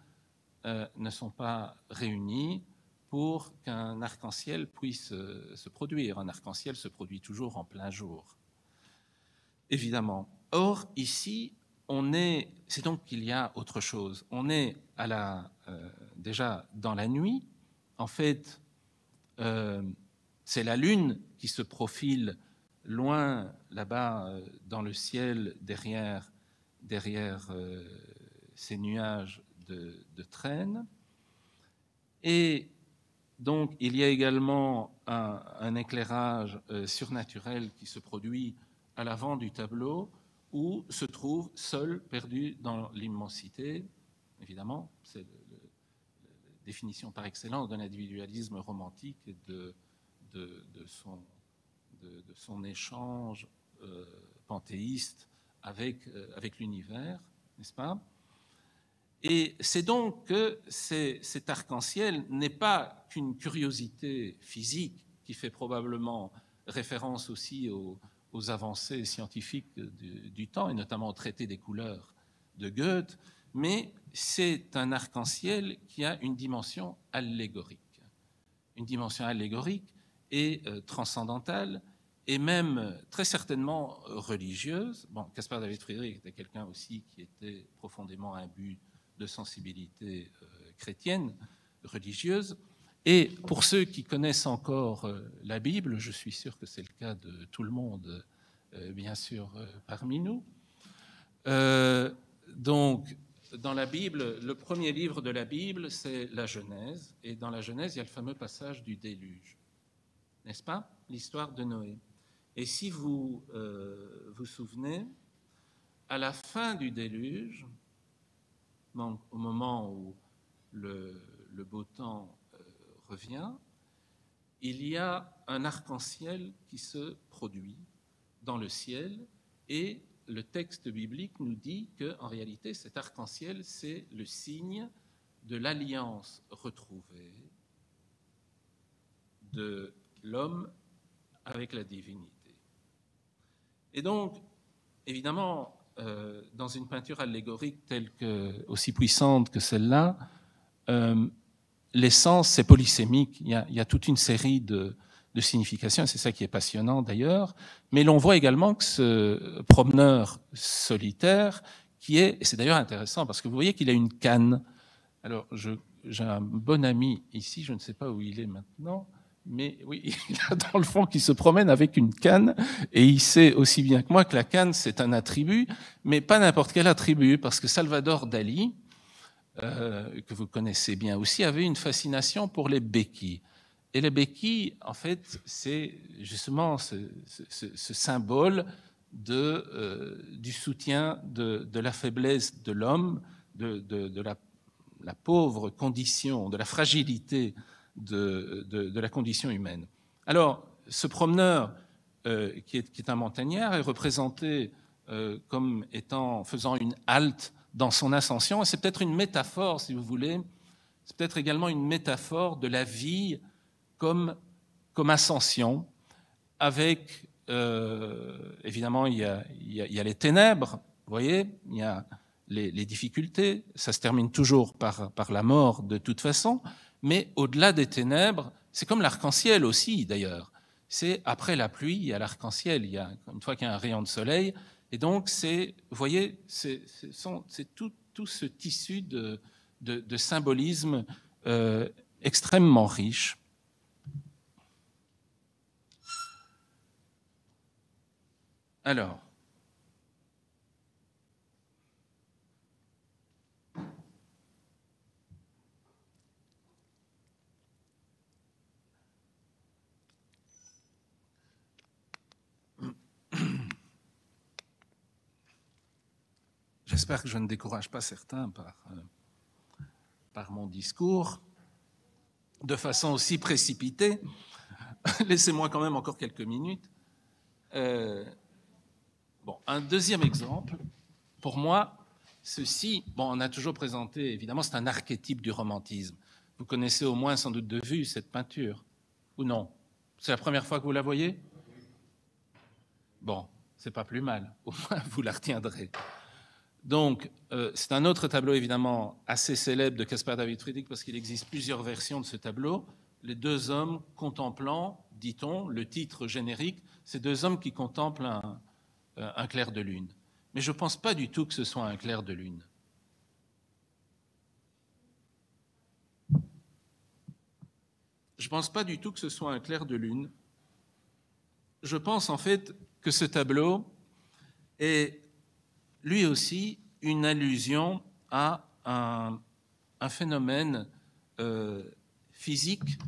ne sont pas réunies pour qu'un arc-en-ciel puisse se produire. Un arc-en-ciel se produit toujours en plein jour, évidemment. Or, ici, c'est donc qu'il y a autre chose. On est déjà dans la nuit. En fait, c'est la Lune qui se profile loin là-bas dans le ciel derrière ces nuages de traîne. Et donc, il y a également un éclairage surnaturel qui se produit à l'avant du tableau, où se trouve seul, perdu dans l'immensité. Évidemment, c'est la définition par excellence de l'individualisme romantique et de son échange panthéiste avec l'univers, n'est-ce pas? Et c'est donc que cet arc-en-ciel n'est pas qu'une curiosité physique qui fait probablement référence aussi aux avancées scientifiques du temps, et notamment au traité des couleurs de Goethe, mais c'est un arc-en-ciel qui a une dimension allégorique. Une dimension allégorique et transcendantale, et même très certainement religieuse. Bon, Caspar David Friedrich était quelqu'un aussi qui était profondément imbu de sensibilité chrétienne, religieuse. Et pour ceux qui connaissent encore la Bible, je suis sûr que c'est le cas de tout le monde, bien sûr, parmi nous. Donc, dans la Bible, le premier livre de la Bible, c'est la Genèse. Et dans la Genèse, il y a le fameux passage du déluge, n'est-ce pas? L'histoire de Noé. Et si vous vous souvenez, à la fin du déluge, donc au moment où le beau temps revient, il y a un arc-en-ciel qui se produit dans le ciel, et le texte biblique nous dit qu'en réalité, cet arc-en-ciel, c'est le signe de l'alliance retrouvée de l'homme avec la divinité. Et donc, évidemment, dans une peinture allégorique aussi puissante que celle-là, l'essence, c'est polysémique. Il y a toute une série de significations, et c'est ça qui est passionnant d'ailleurs. Mais l'on voit également que ce promeneur solitaire, et c'est d'ailleurs intéressant parce que vous voyez qu'il a une canne. Alors, j'ai un bon ami ici, je ne sais pas où il est maintenant, mais oui, il a dans le fond qui se promène avec une canne, et il sait aussi bien que moi que la canne, c'est un attribut, mais pas n'importe quel attribut, parce que Salvador Dali, que vous connaissez bien aussi, avait une fascination pour les béquilles. Et les béquilles, en fait, c'est justement ce symbole du soutien de la faiblesse de l'homme, de la pauvre condition, de la fragilité de la condition humaine. Alors, ce promeneur, qui est un montagnard, est représenté comme faisant une halte dans son ascension, et c'est peut-être une métaphore, si vous voulez, c'est peut-être également une métaphore de la vie comme ascension, avec, évidemment, il y a les ténèbres, vous voyez, il y a les difficultés, ça se termine toujours par la mort de toute façon, mais au-delà des ténèbres, c'est comme l'arc-en-ciel aussi, d'ailleurs. C'est après la pluie, il y a l'arc-en-ciel, une fois qu'il y a un rayon de soleil, et donc vous voyez, c'est tout ce tissu de symbolisme extrêmement riche. Alors, j'espère que je ne décourage pas certains par mon discours de façon aussi précipitée. Laissez-moi quand même encore quelques minutes. Bon, un deuxième exemple, pour moi, ceci, bon, on a toujours présenté, évidemment, c'est un archétype du romantisme. Vous connaissez au moins sans doute de vue cette peinture, ou non? C'est la première fois que vous la voyez? Bon, c'est pas plus mal, au moins vous la retiendrez. Donc, c'est un autre tableau, évidemment, assez célèbre de Caspar David Friedrich, parce qu'il existe plusieurs versions de ce tableau. Les deux hommes contemplant, dit-on, le titre générique, ces deux hommes qui contemplent un clair de lune. Mais je ne pense pas du tout que ce soit un clair de lune. Je ne pense pas du tout que ce soit un clair de lune. Je pense en fait que ce tableau est lui aussi une allusion à un phénomène physique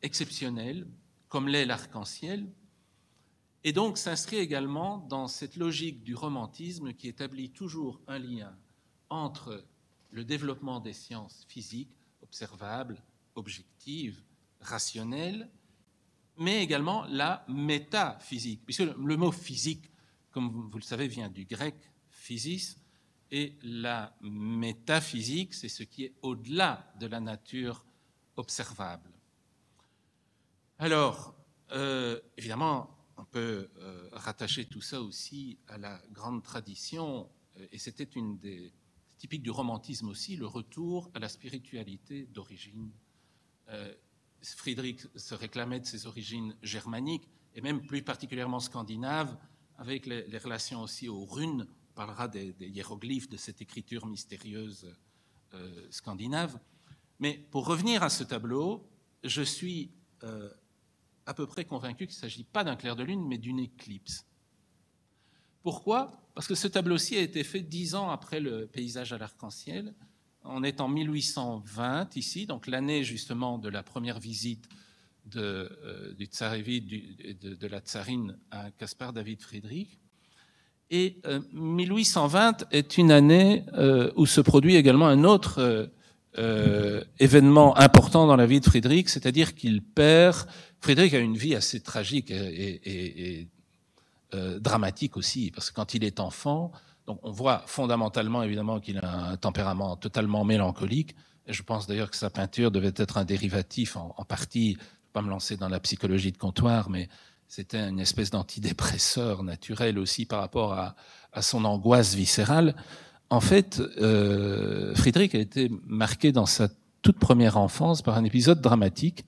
exceptionnel, comme l'est l'arc-en-ciel, et donc s'inscrit également dans cette logique du romantisme qui établit toujours un lien entre le développement des sciences physiques, observables, objectives, rationnelles, mais également la métaphysique, puisque le mot physique, comme vous le savez, vient du grec physis, et la métaphysique, c'est ce qui est au-delà de la nature observable. Alors, évidemment, on peut rattacher tout ça aussi à la grande tradition, et c'était une des typiques du romantisme aussi, le retour à la spiritualité d'origine. Friedrich se réclamait de ses origines germaniques, et même plus particulièrement scandinaves, avec les relations aussi aux runes. On parlera des hiéroglyphes, de cette écriture mystérieuse scandinave. Mais pour revenir à ce tableau, je suis à peu près convaincu qu'il ne s'agit pas d'un clair de lune, mais d'une éclipse. Pourquoi? Parce que ce tableau-ci a été fait 10 ans après le paysage à l'arc-en-ciel. On est en 1820 ici, donc l'année justement de la première visite du tsarévite, de la tsarine à Caspar David Friedrich. Et 1820 est une année où se produit également un autre événement important dans la vie de Friedrich, c'est-à-dire qu'il perd... Friedrich a une vie assez tragique et dramatique aussi, parce que quand il est enfant, donc on voit fondamentalement évidemment qu'il a un tempérament totalement mélancolique, et je pense d'ailleurs que sa peinture devait être un dérivatif en partie, je ne vais pas me lancer dans la psychologie de comptoir, mais c'était une espèce d'antidépresseur naturel aussi par rapport à son angoisse viscérale. En fait, Friedrich a été marqué dans sa toute première enfance par un épisode dramatique.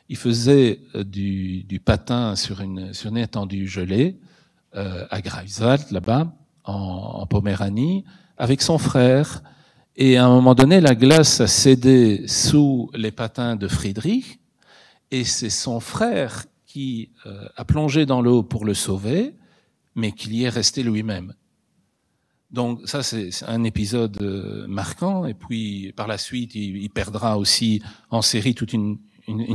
Il faisait du patin sur une étendue gelée à Greifswald, là-bas, en Poméranie, avec son frère. Et à un moment donné, la glace a cédé sous les patins de Friedrich, et c'est son frère qui a plongé dans l'eau pour le sauver, mais qu'il y est resté lui-même. Donc ça, c'est un épisode marquant, et puis par la suite, il perdra aussi en série toute une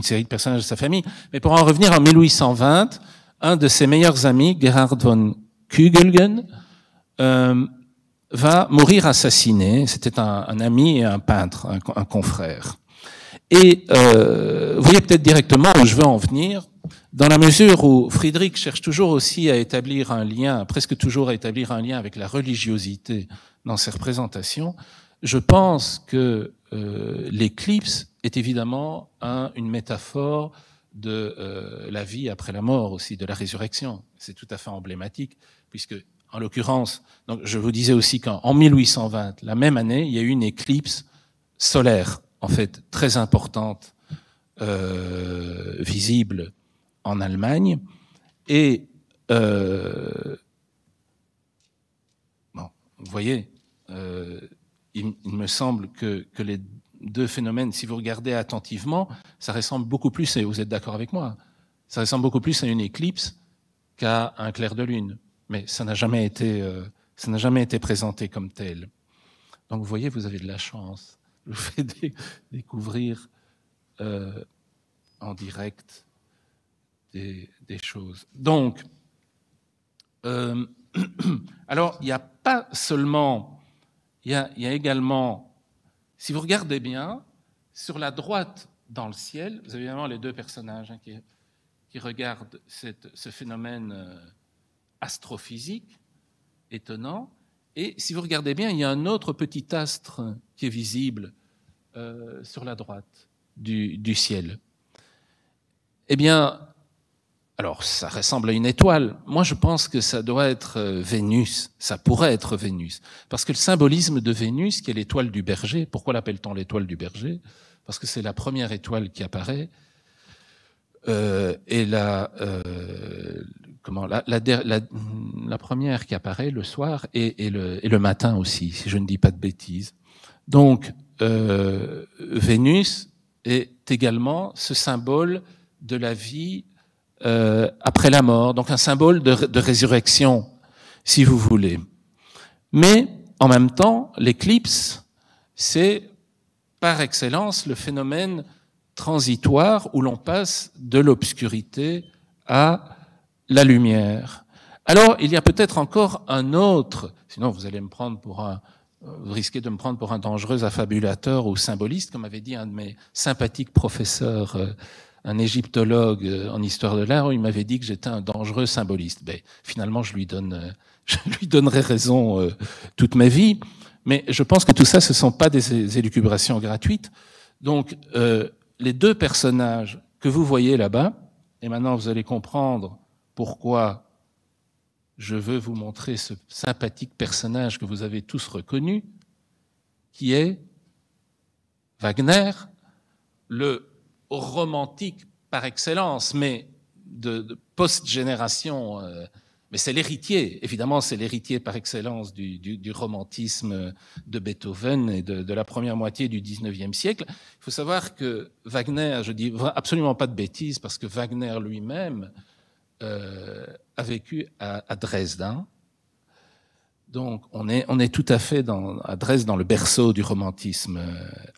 série de personnages de sa famille. Mais pour en revenir en 1820, un de ses meilleurs amis, Gerhard von Kügelgen, va mourir assassiné. C'était un ami et un peintre, un confrère. Et vous voyez peut-être directement où je veux en venir, dans la mesure où Friedrich cherche toujours aussi à établir un lien, presque toujours à établir un lien avec la religiosité dans ses représentations. Je pense que l'éclipse est évidemment une métaphore de la vie après la mort aussi, de la résurrection. C'est tout à fait emblématique, puisque, en l'occurrence, donc je vous disais aussi qu'en 1820, la même année, il y a eu une éclipse solaire, en fait, très importante, visible en Allemagne. Et, bon, vous voyez, il me semble que les deux phénomènes, si vous regardez attentivement, ça ressemble beaucoup plus, et vous êtes d'accord avec moi, ça ressemble beaucoup plus à une éclipse qu'à un clair de lune. Mais ça n'a jamais été présenté comme tel. Donc vous voyez, vous avez de la chance. Je vous fais découvrir en direct des choses. Donc, Alors, il n'y a pas seulement, il y a également, si vous regardez bien, sur la droite dans le ciel, vous avez évidemment les deux personnages qui regardent ce phénomène astrophysique étonnant. Et si vous regardez bien, il y a un autre petit astre qui est visible sur la droite du ciel. Eh bien, alors ça ressemble à une étoile. Moi, je pense que ça doit être Vénus. Ça pourrait être Vénus. Parce que le symbolisme de Vénus, qui est l'étoile du berger, pourquoi l'appelle-t-on l'étoile du berger? Parce que c'est la première étoile qui apparaît. Et la première qui apparaît le soir et le matin aussi, si je ne dis pas de bêtises. Donc, Vénus est également ce symbole de la vie après la mort, donc un symbole de résurrection, si vous voulez. Mais, en même temps, l'éclipse, c'est par excellence le phénomène transitoire où l'on passe de l'obscurité à la lumière. Alors, il y a peut-être encore un autre, sinon vous allez me prendre vous risquez de me prendre pour un dangereux affabulateur ou symboliste, comme avait dit un de mes sympathiques professeurs, un égyptologue en histoire de l'art, où il m'avait dit que j'étais un dangereux symboliste. Ben, finalement, je lui donnerai raison toute ma vie, mais je pense que tout ça, ce ne sont pas des élucubrations gratuites. Donc, les deux personnages que vous voyez là-bas, et maintenant vous allez comprendre pourquoi je veux vous montrer ce sympathique personnage que vous avez tous reconnu, qui est Wagner, le romantique par excellence, mais de post-génération. Mais c'est l'héritier, évidemment, c'est l'héritier par excellence du romantisme de Beethoven et de la première moitié du XIXe siècle. Il faut savoir que Wagner, je dis absolument pas de bêtises, parce que Wagner lui-même a vécu à Dresde. Donc on est tout à fait à Dresde, dans le berceau du romantisme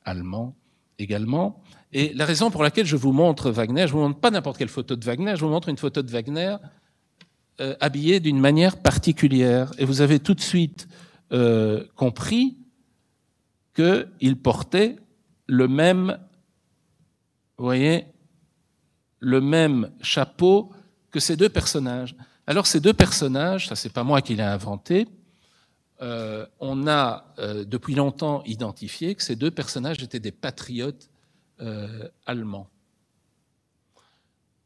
allemand également. Et la raison pour laquelle je vous montre Wagner, je ne vous montre pas n'importe quelle photo de Wagner, je vous montre une photo de Wagner habillé d'une manière particulière. Et vous avez tout de suite compris qu'il portait le même, vous voyez, le même chapeau que ces deux personnages. Alors ces deux personnages, ça c'est pas moi qui l'ai inventé, on a depuis longtemps identifié que ces deux personnages étaient des patriotes allemands.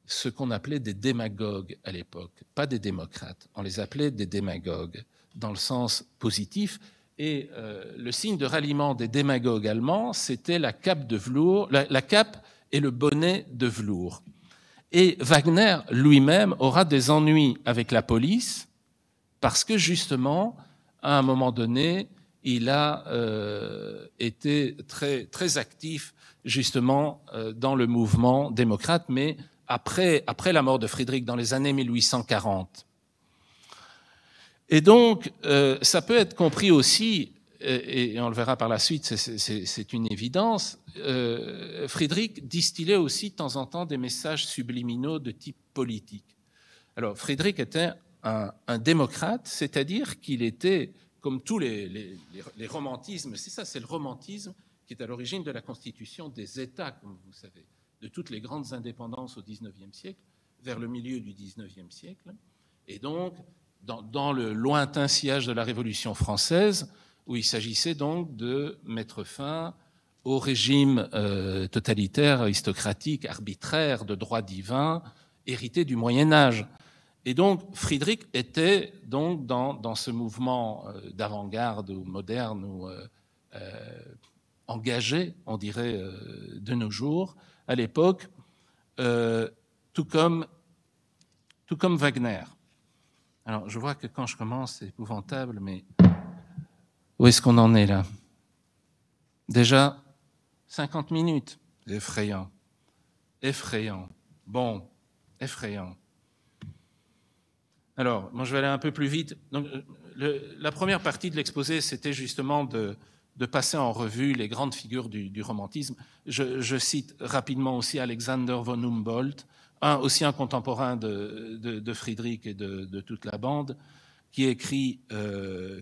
Ce qu'on appelait des démagogues à l'époque, pas des démocrates. On les appelait des démagogues, dans le sens positif. Et le signe de ralliement des démagogues allemands, c'était la cape de velours, la cape et le bonnet de velours. Et Wagner lui-même aura des ennuis avec la police, parce que justement, à un moment donné, il a été très, très actif justement dans le mouvement démocrate, mais après la mort de Friedrich, dans les années 1840. Et donc, ça peut être compris aussi, et on le verra par la suite, c'est une évidence, Friedrich distillait aussi de temps en temps des messages subliminaux de type politique. Alors, Friedrich était un démocrate, c'est-à-dire qu'il était, comme tous les romantismes, c'est ça, c'est le romantisme qui est à l'origine de la constitution des États, comme vous savez, de toutes les grandes indépendances au XIXe siècle, vers le milieu du XIXe siècle. Et donc, dans le lointain sillage de la Révolution française, où il s'agissait donc de mettre fin au régime totalitaire, aristocratique, arbitraire, de droit divin, hérité du Moyen-Âge. Et donc, Friedrich était donc dans ce mouvement d'avant-garde ou moderne ou engagé, on dirait, de nos jours, à l'époque, tout comme Wagner. Alors, je vois que quand je commence, c'est épouvantable, mais où est-ce qu'on en est là? Déjà 50 minutes. Effrayant. Effrayant. Bon, effrayant. Alors, moi, je vais aller un peu plus vite. Donc, la première partie de l'exposé, c'était justement de passer en revue les grandes figures du romantisme. Je cite rapidement aussi Alexander von Humboldt, aussi un contemporain de Friedrich et de toute la bande, qui écrit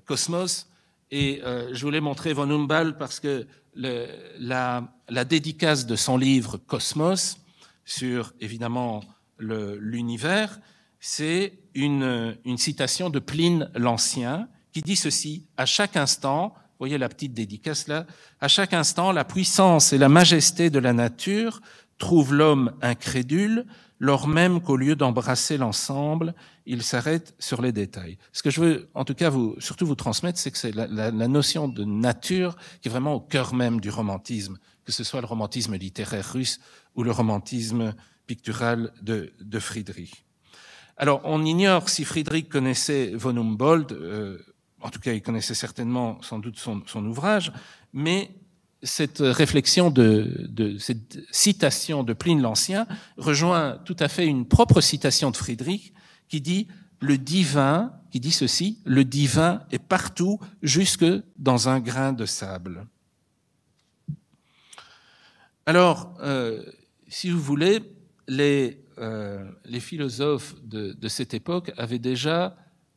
Cosmos. Et je voulais montrer von Humboldt parce que la dédicace de son livre Cosmos, sur évidemment l'univers, c'est une citation de Pline l'Ancien qui dit ceci: à chaque instant, vous voyez la petite dédicace là, à chaque instant, la puissance et la majesté de la nature trouvent l'homme incrédule, lors même qu'au lieu d'embrasser l'ensemble, il s'arrête sur les détails. Ce que je veux, en tout cas, surtout vous transmettre, c'est que c'est la notion de nature qui est vraiment au cœur même du romantisme, que ce soit le romantisme littéraire russe ou le romantisme pictural de Friedrich. Alors, on ignore si Friedrich connaissait von Humboldt, en tout cas, il connaissait certainement, sans doute, son ouvrage, mais cette réflexion cette citation de Pline l'Ancien rejoint tout à fait une propre citation de Friedrich qui dit le divin, qui dit ceci: le divin est partout, jusque dans un grain de sable. Alors, si vous voulez, les philosophes de cette époque avaient déjà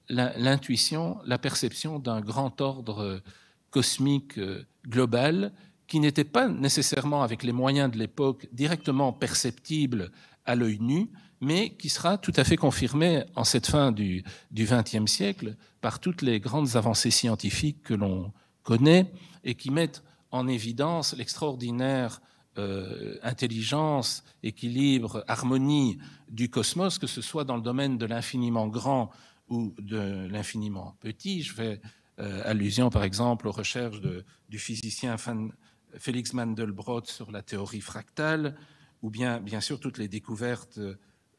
l'intuition, la perception d'un grand ordre cosmique global qui n'était pas nécessairement, avec les moyens de l'époque, directement perceptible à l'œil nu, mais qui sera tout à fait confirmé en cette fin du XXe siècle par toutes les grandes avancées scientifiques que l'on connaît et qui mettent en évidence l'extraordinaire intelligence, équilibre, harmonie du cosmos, que ce soit dans le domaine de l'infiniment grand ou de l'infiniment petit. Je fais allusion par exemple aux recherches du physicien Félix Mandelbrot sur la théorie fractale, ou bien sûr toutes les découvertes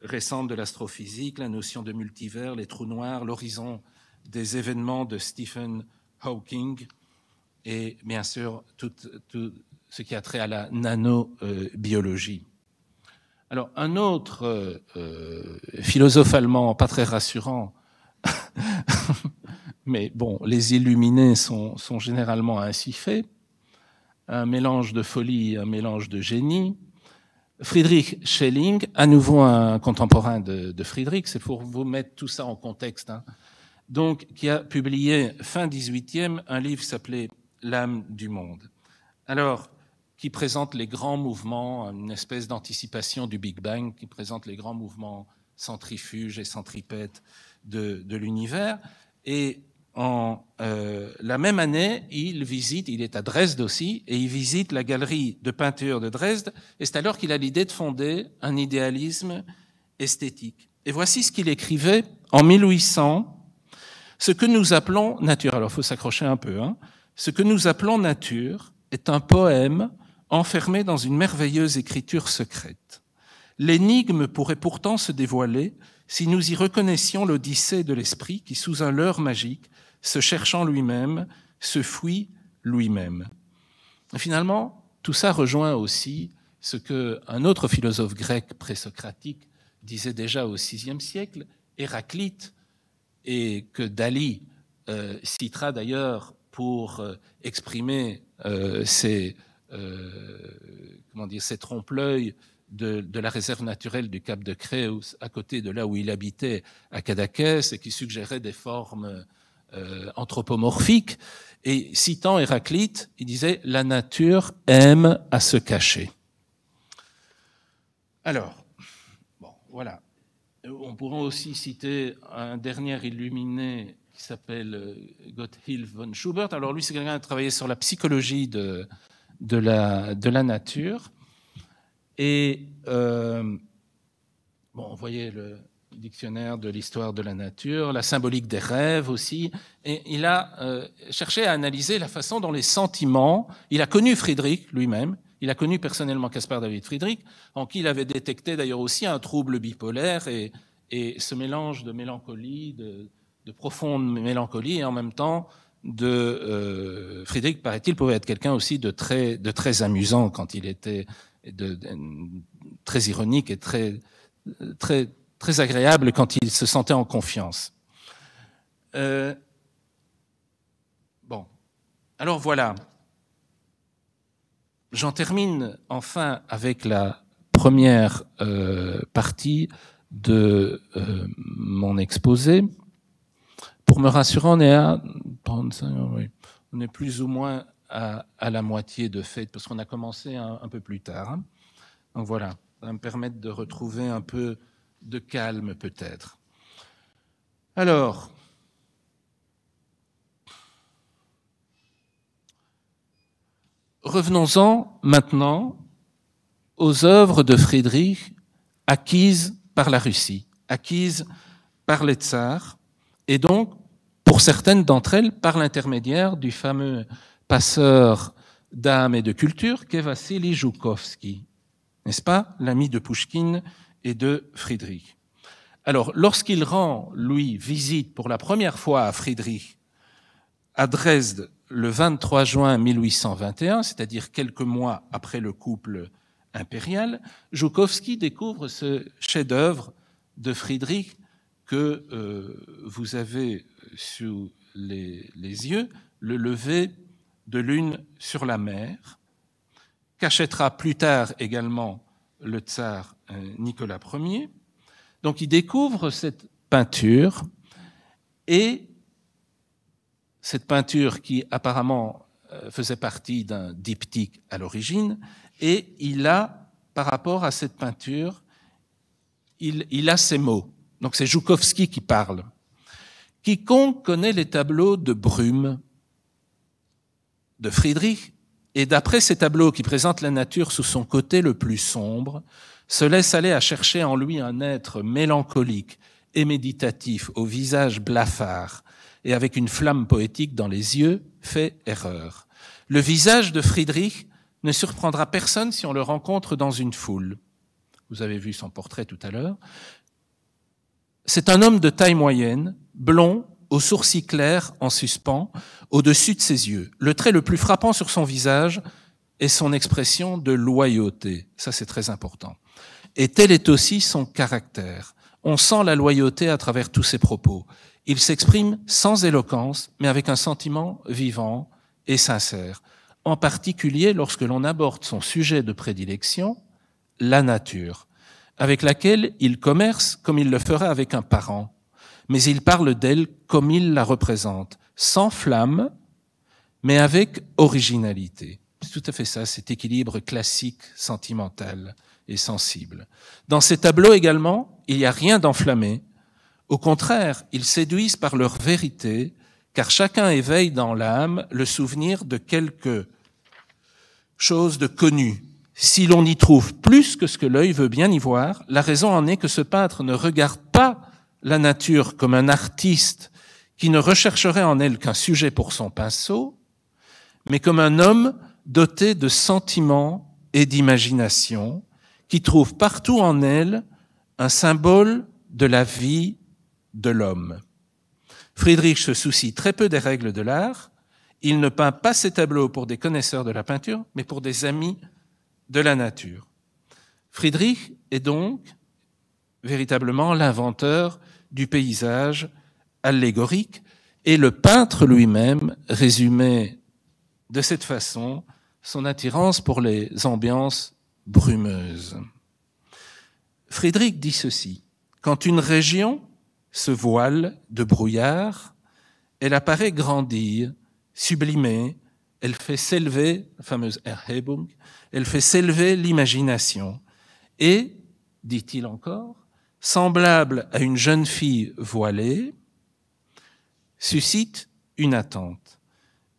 récentes de l'astrophysique, la notion de multivers, les trous noirs, l'horizon des événements de Stephen Hawking, et bien sûr tout ce qui a trait à la nanobiologie. Alors un autre philosophe allemand pas très rassurant, mais bon, les illuminés sont généralement ainsi faits, un mélange de folie, un mélange de génie. Friedrich Schelling, à nouveau un contemporain de Friedrich, c'est pour vous mettre tout ça en contexte, hein. Donc, qui a publié fin 18e un livre qui s'appelait L'âme du monde. Alors, qui présente les grands mouvements, une espèce d'anticipation du Big Bang, qui présente les grands mouvements centrifuges et centripètes de l'univers. Et en la même année, il est à Dresde aussi, et il visite la galerie de peinture de Dresde, et c'est alors qu'il a l'idée de fonder un idéalisme esthétique. Et voici ce qu'il écrivait en 1800, ce que nous appelons nature. Alors, il faut s'accrocher un peu, hein. Ce que nous appelons nature est un poème enfermé dans une merveilleuse écriture secrète. L'énigme pourrait pourtant se dévoiler si nous y reconnaissions l'odyssée de l'esprit qui, sous un leurre magique, se cherchant lui-même, se fuit lui-même. Et finalement, tout ça rejoint aussi ce qu'un autre philosophe grec présocratique disait déjà au VIe siècle, Héraclite, et que Dali citera d'ailleurs pour exprimer ces trompe-l'œil de la réserve naturelle du Cap de Créus, à côté de là où il habitait à Cadaquès, et qui suggérait des formes anthropomorphiques. Et citant Héraclite, il disait « La nature aime à se cacher ». Alors, bon, voilà. On pourrait aussi citer un dernier illuminé qui s'appelle Gotthild von Schubert. Alors lui, c'est quelqu'un qui a travaillé sur la psychologie de la nature. Et bon, vous voyez le dictionnaire de l'histoire de la nature, la symbolique des rêves aussi. Et il a cherché à analyser la façon dont les sentiments... Il a connu Friedrich lui-même. Il a connu personnellement Caspar David Friedrich, en qui il avait détecté d'ailleurs aussi un trouble bipolaire et ce mélange de mélancolie, de profonde mélancolie, et en même temps, Friedrich, paraît-il, pouvait être quelqu'un aussi de très amusant quand il était très ironique et très agréable quand il se sentait en confiance. Bon, alors voilà. J'en termine enfin avec la première partie de mon exposé pour me rassurer, on est à 35, oui. On est plus ou moins à la moitié de fait, parce qu'on a commencé un peu plus tard. Donc voilà, ça va me permettre de retrouver un peu de calme peut-être. Alors, revenons-en maintenant aux œuvres de Friedrich acquises par la Russie, acquises par les tsars, et donc, pour certaines d'entre elles, par l'intermédiaire du fameux passeur d'âme et de culture qu'est Vassili Joukovski, n'est-ce pas, l'ami de Pouchkine et de Friedrich. Alors, lorsqu'il rend, lui, visite pour la première fois à Friedrich à Dresde le 23 juin 1821, c'est-à-dire quelques mois après le couple impérial, Joukovski découvre ce chef-d'œuvre de Friedrich que vous avez sous les yeux, le lever de lune sur la mer, qu'achètera plus tard également le tsar Nicolas Ier. Donc il découvre cette peinture, et cette peinture qui apparemment faisait partie d'un diptyque à l'origine, et il a, par rapport à cette peinture, il a ces mots. Donc c'est Joukovski qui parle. Quiconque connaît les tableaux de Brume de Friedrich, et d'après ces tableaux qui présentent la nature sous son côté le plus sombre, se laisse aller à chercher en lui un être mélancolique et méditatif, au visage blafard et avec une flamme poétique dans les yeux, fait erreur. Le visage de Friedrich ne surprendra personne si on le rencontre dans une foule. Vous avez vu son portrait tout à l'heure. C'est un homme de taille moyenne, blond, aux sourcils clairs en suspens, au-dessus de ses yeux. Le trait le plus frappant sur son visage est son expression de loyauté. Ça, c'est très important. Et tel est aussi son caractère. On sent la loyauté à travers tous ses propos. Il s'exprime sans éloquence, mais avec un sentiment vivant et sincère. En particulier lorsque l'on aborde son sujet de prédilection, la nature, avec laquelle il commerce comme il le ferait avec un parent. Mais il parle d'elle comme il la représente, sans flamme, mais avec originalité. C'est tout à fait ça, cet équilibre classique, sentimental et sensible. Dans ces tableaux également, il n'y a rien d'enflammé. Au contraire, ils séduisent par leur vérité, car chacun éveille dans l'âme le souvenir de quelque chose de connu. Si l'on y trouve plus que ce que l'œil veut bien y voir, la raison en est que ce peintre ne regarde pas la nature comme un artiste qui ne rechercherait en elle qu'un sujet pour son pinceau, mais comme un homme doté de sentiments et d'imagination, qui trouve partout en elle un symbole de la vie de l'homme. Friedrich se soucie très peu des règles de l'art. Il ne peint pas ses tableaux pour des connaisseurs de la peinture, mais pour des amis de la nature. Friedrich est donc véritablement l'inventeur du paysage allégorique, et le peintre lui-même résumait de cette façon son attirance pour les ambiances brumeuses. Friedrich dit ceci: quand une région se voile de brouillard, elle apparaît grandir, sublimée, elle fait s'élever, la fameuse Erhebung, elle fait s'élever l'imagination et, dit-il encore, semblable à une jeune fille voilée, suscite une attente.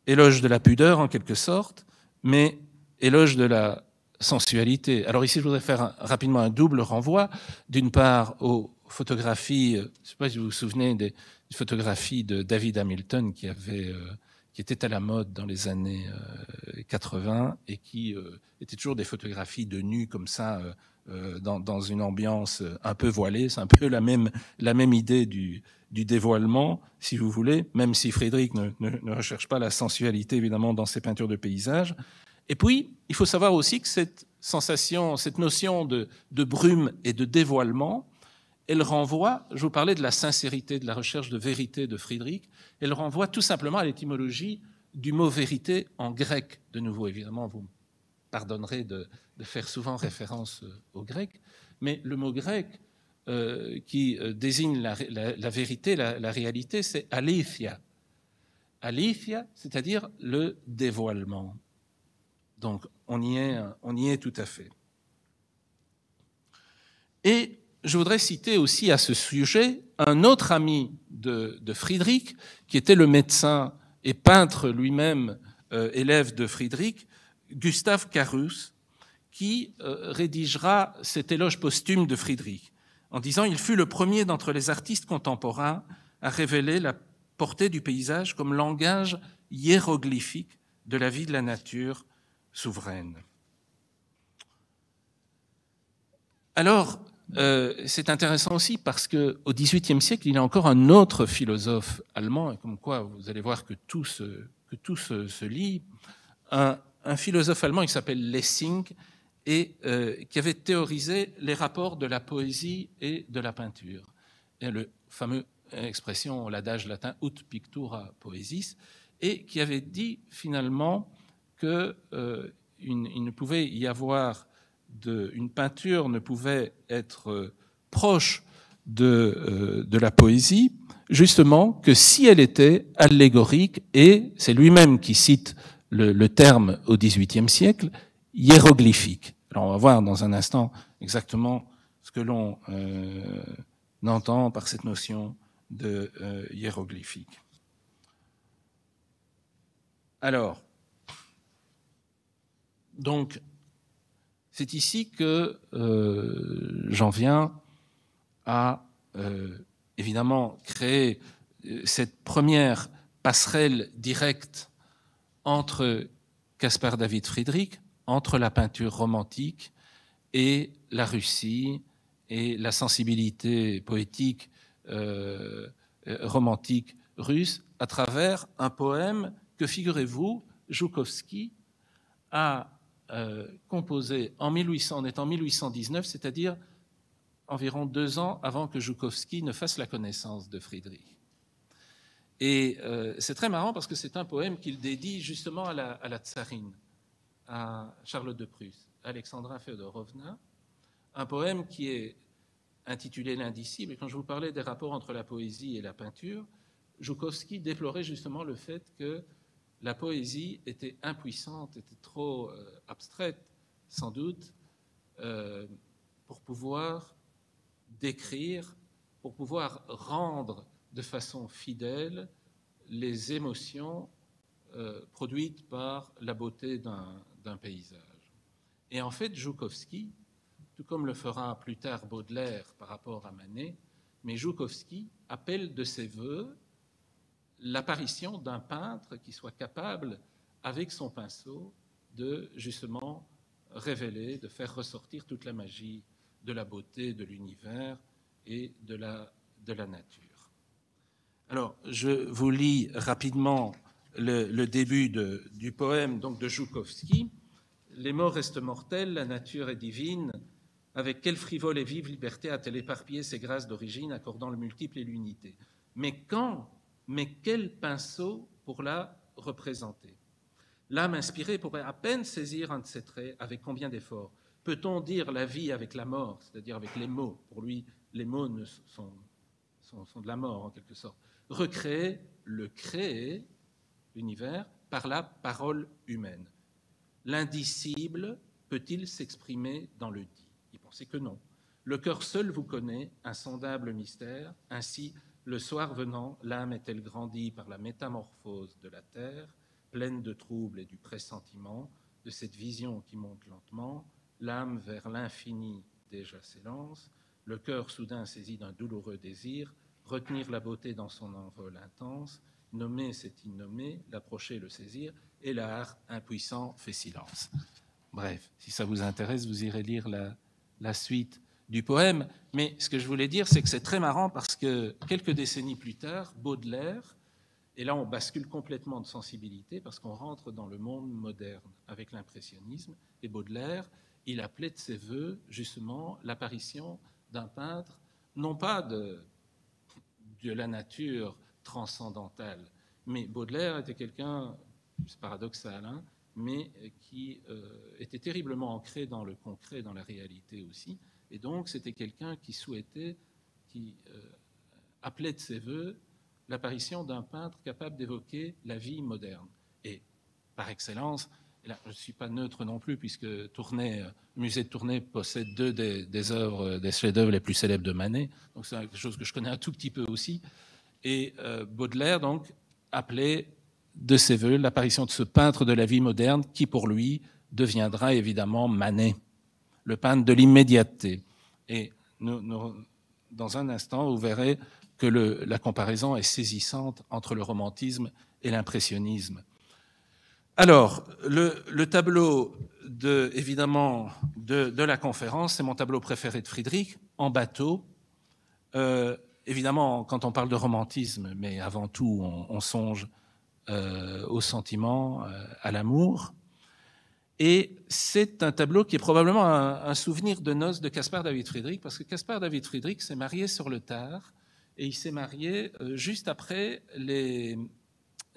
Éloge de la pudeur en quelque sorte, mais éloge de la sensualité. Alors ici, je voudrais faire rapidement un double renvoi, d'une part aux photographies, je ne sais pas si vous vous souvenez des photographies de David Hamilton qui était à la mode dans les années 80 et qui étaient toujours des photographies de nus comme ça, dans une ambiance un peu voilée. C'est un peu la même idée du dévoilement, si vous voulez, même si Friedrich ne recherche pas la sensualité, évidemment, dans ses peintures de paysages. Et puis, il faut savoir aussi que cette sensation, cette notion de brume et de dévoilement, elle renvoie, je vous parlais de la sincérité, de la recherche de vérité de Friedrich, elle renvoie tout simplement à l'étymologie du mot vérité en grec. De nouveau, évidemment, vous me pardonnerez de faire souvent référence au grec, mais le mot grec qui désigne la vérité, la réalité, c'est aleithia. Aleithia, c'est-à-dire le dévoilement. Donc, on y est tout à fait. Et je voudrais citer aussi à ce sujet un autre ami de Friedrich, qui était le médecin et peintre lui-même, élève de Friedrich, Gustav Carus, qui rédigera cet éloge posthume de Friedrich, en disant « Il fut le premier d'entre les artistes contemporains à révéler la portée du paysage comme langage hiéroglyphique de la vie de la nature souveraine. » Alors, c'est intéressant aussi parce qu'au XVIIIe siècle, il y a encore un autre philosophe allemand, et comme quoi vous allez voir que tout se lie, un philosophe allemand qui s'appelle Lessing, et qui avait théorisé les rapports de la poésie et de la peinture. Et le fameux expression, l'adage latin ut pictura poesis, et qui avait dit finalement qu'il ne pouvait y avoir une peinture ne pouvait être proche de la poésie, justement que si elle était allégorique, et c'est lui-même qui cite le terme au XVIIIe siècle, hiéroglyphique. Alors on va voir dans un instant exactement ce que l'on entend par cette notion de hiéroglyphique. Alors, donc, c'est ici que j'en viens à, évidemment, créer cette première passerelle directe entre Caspar David Friedrich, entre la peinture romantique et la Russie et la sensibilité poétique romantique russe à travers un poème que, figurez-vous, Joukovski a composé en 1819, c'est-à-dire environ 2 ans avant que Joukovski ne fasse la connaissance de Friedrich. Et c'est très marrant parce que c'est un poème qu'il dédie justement à la tsarine, à Charlotte de Prusse, Alexandra Féodorovna, un poème qui est intitulé L'Indicible. Et quand je vous parlais des rapports entre la poésie et la peinture, Joukovski déplorait justement le fait que la poésie était impuissante, était trop abstraite, sans doute, pour pouvoir décrire, pour pouvoir rendre de façon fidèle les émotions produites par la beauté d'un paysage. Et en fait, Joukovski, tout comme le fera plus tard Baudelaire par rapport à Manet, mais Joukovski appelle de ses voeux l'apparition d'un peintre qui soit capable, avec son pinceau, de justement révéler, de faire ressortir toute la magie de la beauté de l'univers et de la nature. Alors, je vous lis rapidement le début du poème donc, de Joukovski. « Les morts restent mortels, la nature est divine. Avec quelle frivole et vive liberté a-t-elle éparpillé ses grâces d'origine, accordant le multiple et l'unité. Mais quel pinceau pour la représenter? L'âme inspirée pourrait à peine saisir un de ses traits, avec combien d'efforts? Peut-on dire la vie avec la mort, c'est-à-dire avec les mots? Pour lui, les mots sont de la mort, en quelque sorte. Recréer, le créer, l'univers, par la parole humaine. L'indicible peut-il s'exprimer dans le dit? Il pensait que non. Le cœur seul vous connaît, insondable mystère. Ainsi, le soir venant, l'âme est-elle grandie par la métamorphose de la terre, pleine de troubles et du pressentiment, de cette vision qui monte lentement, l'âme vers l'infini déjà s'élance, le cœur soudain saisi d'un douloureux désir, retenir la beauté dans son envol intense, nommer cet innommé, l'approcher, le saisir, et l'art impuissant fait silence. Bref, si ça vous intéresse, vous irez lire la suite du poème. Mais ce que je voulais dire, c'est que c'est très marrant parce que quelques décennies plus tard, Baudelaire, et là on bascule complètement de sensibilité parce qu'on rentre dans le monde moderne avec l'impressionnisme, et Baudelaire, il appelait de ses voeux justement l'apparition d'un peintre, non pas de la nature transcendantale, mais Baudelaire était quelqu'un, c'est paradoxal, hein, mais qui était terriblement ancré dans le concret, dans la réalité aussi, Et donc, c'était quelqu'un qui souhaitait, qui appelait de ses voeux l'apparition d'un peintre capable d'évoquer la vie moderne. Et par excellence, et là, je ne suis pas neutre non plus, puisque Tournai, le musée de Tournai possède deux des œuvres, des chefs-d'œuvre les plus célèbres de Manet, donc c'est quelque chose que je connais un tout petit peu aussi. Et Baudelaire, donc, appelait de ses voeux l'apparition de ce peintre de la vie moderne qui, pour lui, deviendra évidemment Manet, le peintre de l'immédiateté. Et dans un instant, vous verrez que la comparaison est saisissante entre le romantisme et l'impressionnisme. Alors, le tableau évidemment de la conférence, c'est mon tableau préféré de Friedrich, en bateau. Évidemment, quand on parle de romantisme, mais avant tout, on songe au sentiment, à l'amour. Et c'est un tableau qui est probablement un souvenir de noces de Caspar David Friedrich, parce que Caspar David Friedrich s'est marié sur le tard, et il s'est marié juste après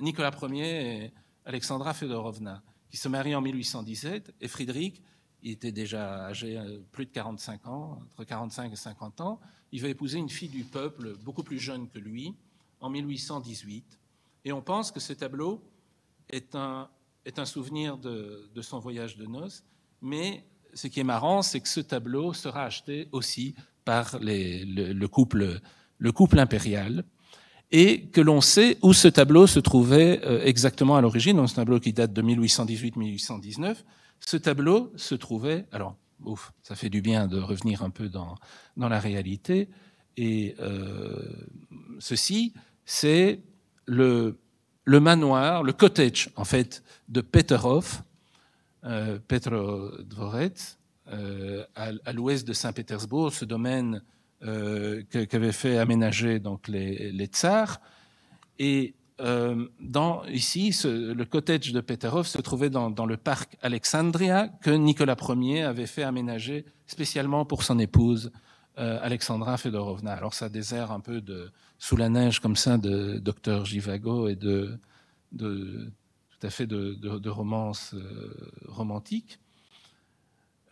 Nicolas Ier et Alexandra Fedorovna, qui se marient en 1817, et Friedrich, il était déjà âgé plus de 45 ans, entre 45 et 50 ans, il va épouser une fille du peuple beaucoup plus jeune que lui, en 1818, et on pense que ce tableau est un souvenir de son voyage de noces, mais ce qui est marrant, c'est que ce tableau sera acheté aussi par le couple impérial, et que l'on sait où ce tableau se trouvait exactement à l'origine. Dans ce tableau qui date de 1818-1819, ce tableau se trouvait, alors ça fait du bien de revenir un peu dans la réalité, et ceci, c'est le manoir, le cottage en fait de Peterhof, Petrodvorets, à l'ouest de Saint-Pétersbourg, ce domaine qu'avaient fait aménager donc les tsars. Et ici, le cottage de Peterhof se trouvait dans le parc Alexandria que Nicolas Ier avait fait aménager spécialement pour son épouse Alexandra Fedorovna. Alors ça a des airs un peu sous la neige comme ça de Docteur Zhivago et tout à fait de romance romantique,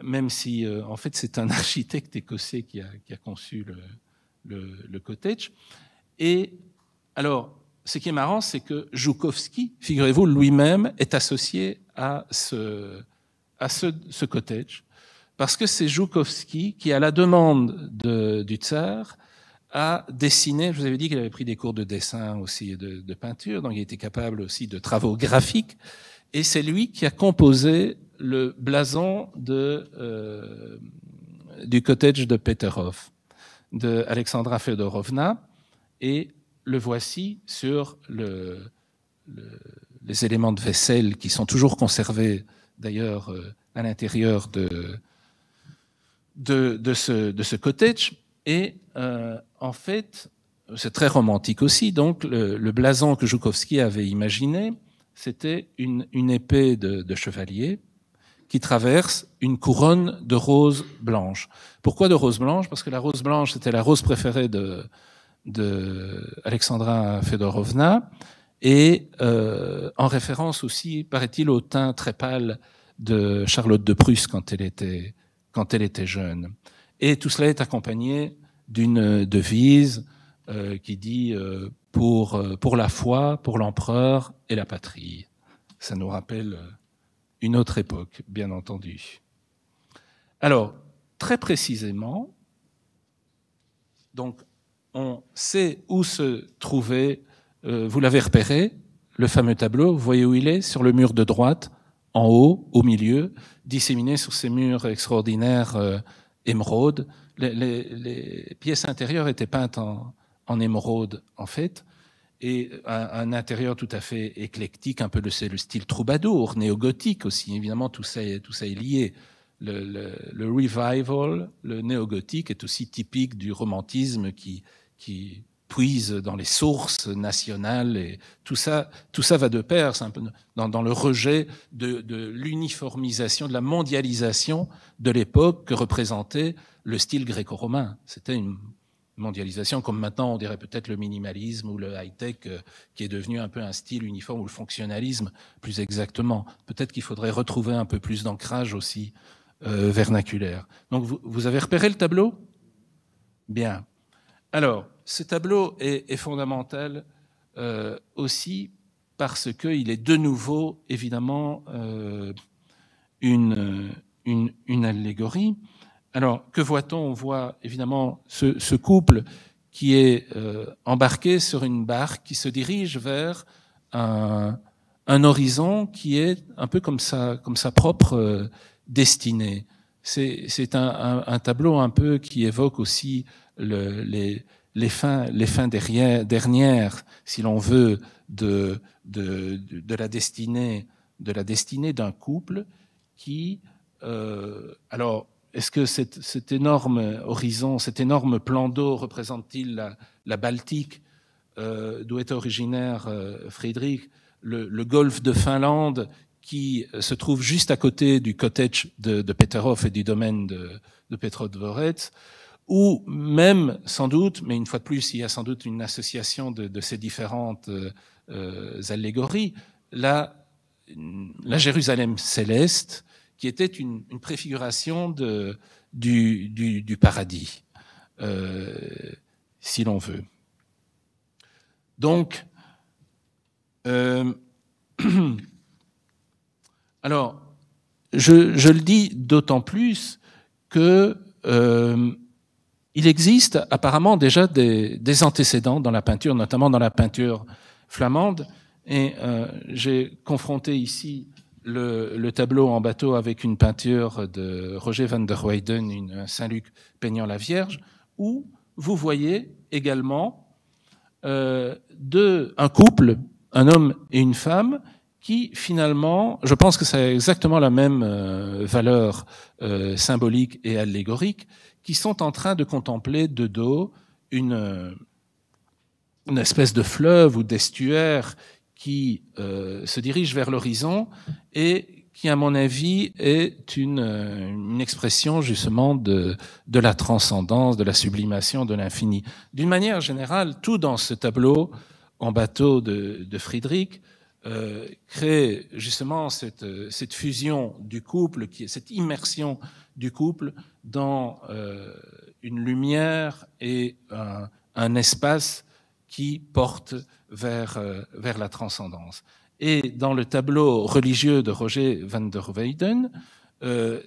même si en fait c'est un architecte écossais qui a conçu le cottage. Et alors, ce qui est marrant, c'est que Joukovski, figurez-vous, lui-même est associé à ce cottage, parce que c'est Joukovski qui, à la demande du tsar, a dessiné, je vous avais dit qu'il avait pris des cours de dessin aussi et de peinture, donc il était capable aussi de travaux graphiques, et c'est lui qui a composé le blason du cottage de Peterhof, de Alexandra Fedorovna, et le voici sur les éléments de vaisselle qui sont toujours conservés d'ailleurs à l'intérieur de ce cottage. Et en fait, c'est très romantique aussi. Donc, le blason que Joukovski avait imaginé, c'était une épée de chevalier qui traverse une couronne de roses blanches. Pourquoi de roses blanches? Parce que la rose blanche, c'était la rose préférée de Alexandra Fedorovna, et en référence aussi, paraît-il, au teint très pâle de Charlotte de Prusse quand elle était jeune. Et tout cela est accompagné d'une devise qui dit pour la foi, pour l'empereur et la patrie. Ça nous rappelle une autre époque, bien entendu. Alors, très précisément, donc, on sait où se trouvait, vous l'avez repéré, le fameux tableau, vous voyez où il est, sur le mur de droite, en haut, au milieu, disséminé sur ces murs extraordinaires émeraude. Les pièces intérieures étaient peintes en émeraude, en fait, et un intérieur tout à fait éclectique, un peu c'est le style troubadour, néo-gothique aussi, évidemment, tout ça est lié. Le revival, le néo-gothique est aussi typique du romantisme qui puise dans les sources nationales, et tout ça va de pair, c'est un peu dans le rejet de l'uniformisation, de la mondialisation de l'époque que représentait le style gréco-romain. C'était une mondialisation comme maintenant on dirait peut-être le minimalisme ou le high-tech qui est devenu un peu un style uniforme, ou le fonctionnalisme plus exactement. Peut-être qu'il faudrait retrouver un peu plus d'ancrage aussi vernaculaire. Donc vous avez repéré le tableau? Bien. Alors, ce tableau est fondamental aussi parce qu'il est de nouveau, évidemment, une allégorie. Alors, que voit-on? On voit évidemment ce couple qui est embarqué sur une barque qui se dirige vers un horizon qui est un peu comme sa propre destinée. C'est un tableau un peu qui évoque aussi les fins dernières, si l'on veut, de la destinée d'un couple qui, alors, est-ce que cet énorme horizon, cet énorme plan d'eau représente-t-il la Baltique, d'où est originaire Friedrich, le golfe de Finlande qui se trouve juste à côté du cottage de Peterhof et du domaine de Petro Dvorec, ou même, sans doute, mais une fois de plus, il y a sans doute une association de ces différentes allégories, la Jérusalem céleste, qui était une préfiguration du paradis, si l'on veut. Donc, alors, je le dis d'autant plus que il existe apparemment déjà des antécédents dans la peinture, notamment dans la peinture flamande, et j'ai confronté ici le tableau en bateau avec une peinture de Roger van der Weyden, un Saint-Luc peignant la Vierge, où vous voyez également un couple, un homme et une femme, qui finalement, je pense que ça a exactement la même valeur symbolique et allégorique, qui sont en train de contempler de dos une espèce de fleuve ou d'estuaire qui se dirige vers l'horizon et qui, à mon avis, est une expression justement de la transcendance, de la sublimation, de l'infini. D'une manière générale, tout dans ce tableau en bateau de Friedrich crée justement cette fusion du couple, cette immersion du couple dans une lumière et un espace qui porte vers la transcendance. Et dans le tableau religieux de Roger van der Weyden,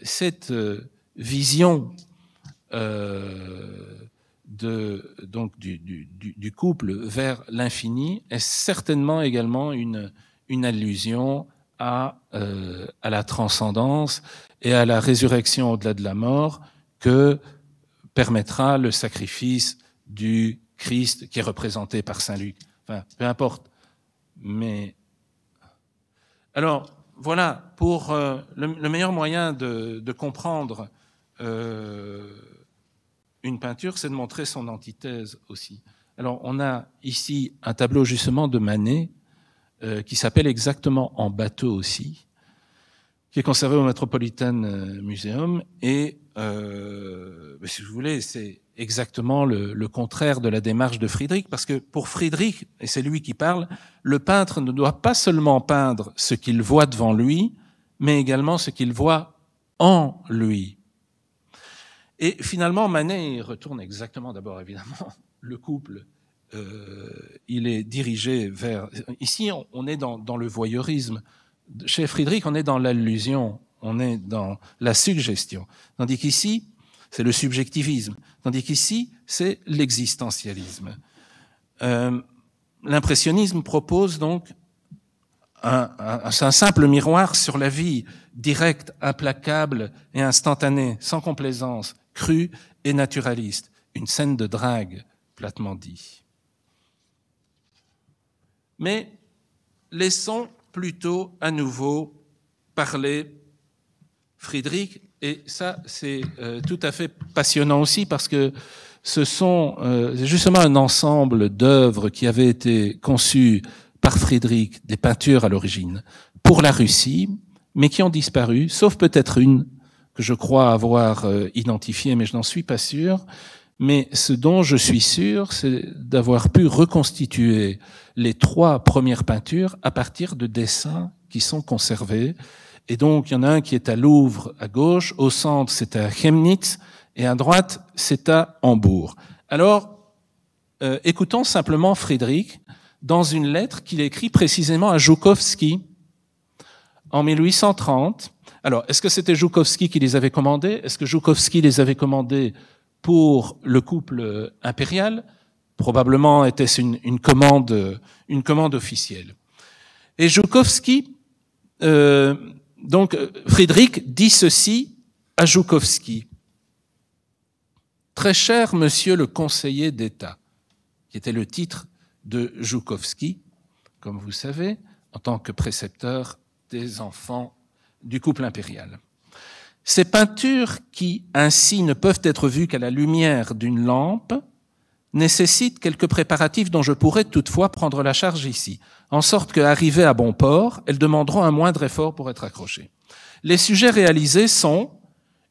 cette vision du couple vers l'infini est certainement également une allusion à la transcendance et à la résurrection au-delà de la mort que permettra le sacrifice du Christ qui est représenté par Saint Luc. Enfin, peu importe. Mais alors, voilà, pour le meilleur moyen de comprendre une peinture, c'est de montrer son antithèse aussi. Alors, on a ici un tableau justement de Manet qui s'appelle exactement En bateau aussi, qui est conservé au Metropolitan Museum et si vous voulez, c'est exactement le contraire de la démarche de Friedrich, parce que pour Friedrich, et c'est lui qui parle, le peintre ne doit pas seulement peindre ce qu'il voit devant lui, mais également ce qu'il voit en lui. Et finalement, Manet retourne exactement, d'abord évidemment, le couple, il est dirigé vers... Ici, on est dans le voyeurisme. Chez Friedrich, on est dans l'allusion, on est dans la suggestion. Tandis qu'ici, c'est le subjectivisme. Tandis qu'ici, c'est l'existentialisme. L'impressionnisme propose donc un simple miroir sur la vie, directe, implacable et instantanée, sans complaisance, crue et naturaliste. Une scène de drague, platement dit. Mais laissons plutôt à nouveau parler Friedrich, et ça c'est tout à fait passionnant aussi parce que ce sont justement un ensemble d'œuvres qui avaient été conçues par Friedrich, des peintures à l'origine, pour la Russie, mais qui ont disparu, sauf peut-être une que je crois avoir identifiée, mais je n'en suis pas sûr. Mais ce dont je suis sûr, c'est d'avoir pu reconstituer les 3 premières peintures à partir de dessins qui sont conservés Et donc, il y en a un qui est à Louvre, à gauche, au centre, c'est à Chemnitz, et à droite, c'est à Hambourg. Alors, écoutons simplement Frédéric dans une lettre qu'il écrit précisément à Joukovski en 1830. Alors, est-ce que c'était Joukovski qui les avait commandés? Est-ce que Joukovski les avait commandés pour le couple impérial? Probablement était-ce une commande officielle. Et Joukovski, donc Frédéric dit ceci à Joukovski. Très cher monsieur le conseiller d'État, qui était le titre de Joukovski, comme vous savez, en tant que précepteur des enfants du couple impérial. Ces peintures qui, ainsi, ne peuvent être vues qu'à la lumière d'une lampe, nécessitent quelques préparatifs dont je pourrais toutefois prendre la charge ici, en sorte qu'arrivées à bon port, elles demanderont un moindre effort pour être accrochées. Les sujets réalisés sont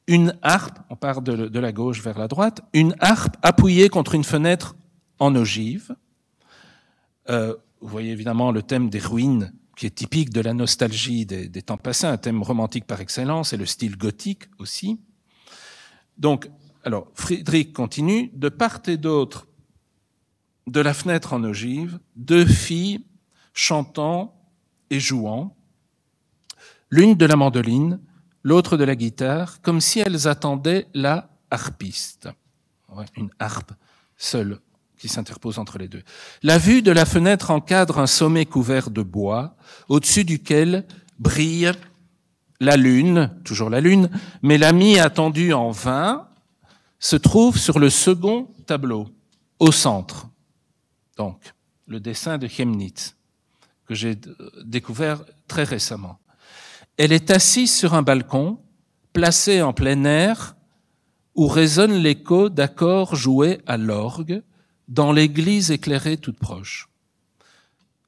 une harpe, on part de la gauche vers la droite, une harpe appuyée contre une fenêtre en ogive. Vous voyez évidemment le thème des ruines, qui est typique de la nostalgie des temps passés, un thème romantique par excellence, et le style gothique aussi. Donc, alors, Frédéric continue, de part et d'autre de la fenêtre en ogive, deux filles chantant et jouant, l'une de la mandoline, l'autre de la guitare, comme si elles attendaient la harpiste. Ouais, une harpe seule qui s'interpose entre les deux. La vue de la fenêtre encadre un sommet couvert de bois, au-dessus duquel brille la lune, toujours la lune, mais l'ami attendu en vain se trouve sur le second tableau, au centre. Donc, le dessin de Chemnitz, que j'ai découvert très récemment. Elle est assise sur un balcon, placé en plein air, où résonne l'écho d'accords joués à l'orgue, dans l'église éclairée toute proche.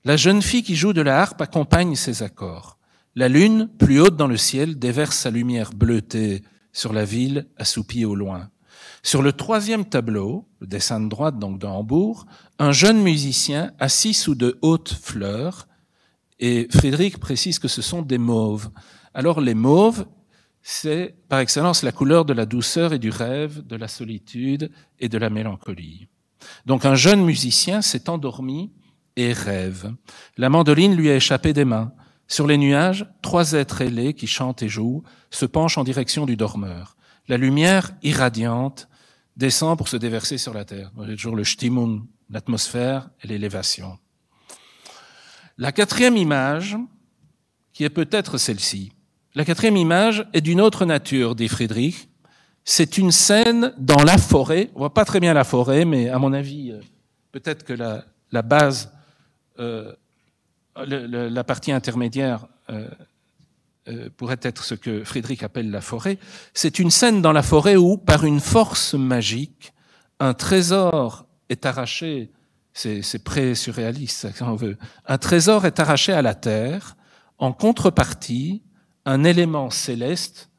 La jeune fille qui joue de la harpe accompagne ces accords. La lune, plus haute dans le ciel, déverse sa lumière bleutée sur la ville assoupie au loin. Sur le troisième tableau, le dessin de droite donc de Hambourg, un jeune musicien assis sous de hautes fleurs, et Frédéric précise que ce sont des mauves. Alors les mauves, c'est par excellence la couleur de la douceur et du rêve, de la solitude et de la mélancolie. Donc un jeune musicien s'est endormi et rêve. La mandoline lui a échappé des mains. Sur les nuages, trois êtres ailés qui chantent et jouent se penchent en direction du dormeur. La lumière irradiante descend pour se déverser sur la terre. C'est toujours le Stimmung, l'atmosphère et l'élévation. La quatrième image, qui est peut-être celle-ci, la quatrième image est d'une autre nature, dit Frédéric. C'est une scène dans la forêt. On voit pas très bien la forêt, mais à mon avis, peut-être que la base, la partie intermédiaire pourrait être ce que Frédéric appelle la forêt. C'est une scène dans la forêt où, par une force magique, un trésor est arraché. C'est pré-surréaliste, ça, on veut. Un trésor est arraché à la terre. En contrepartie, un élément céleste,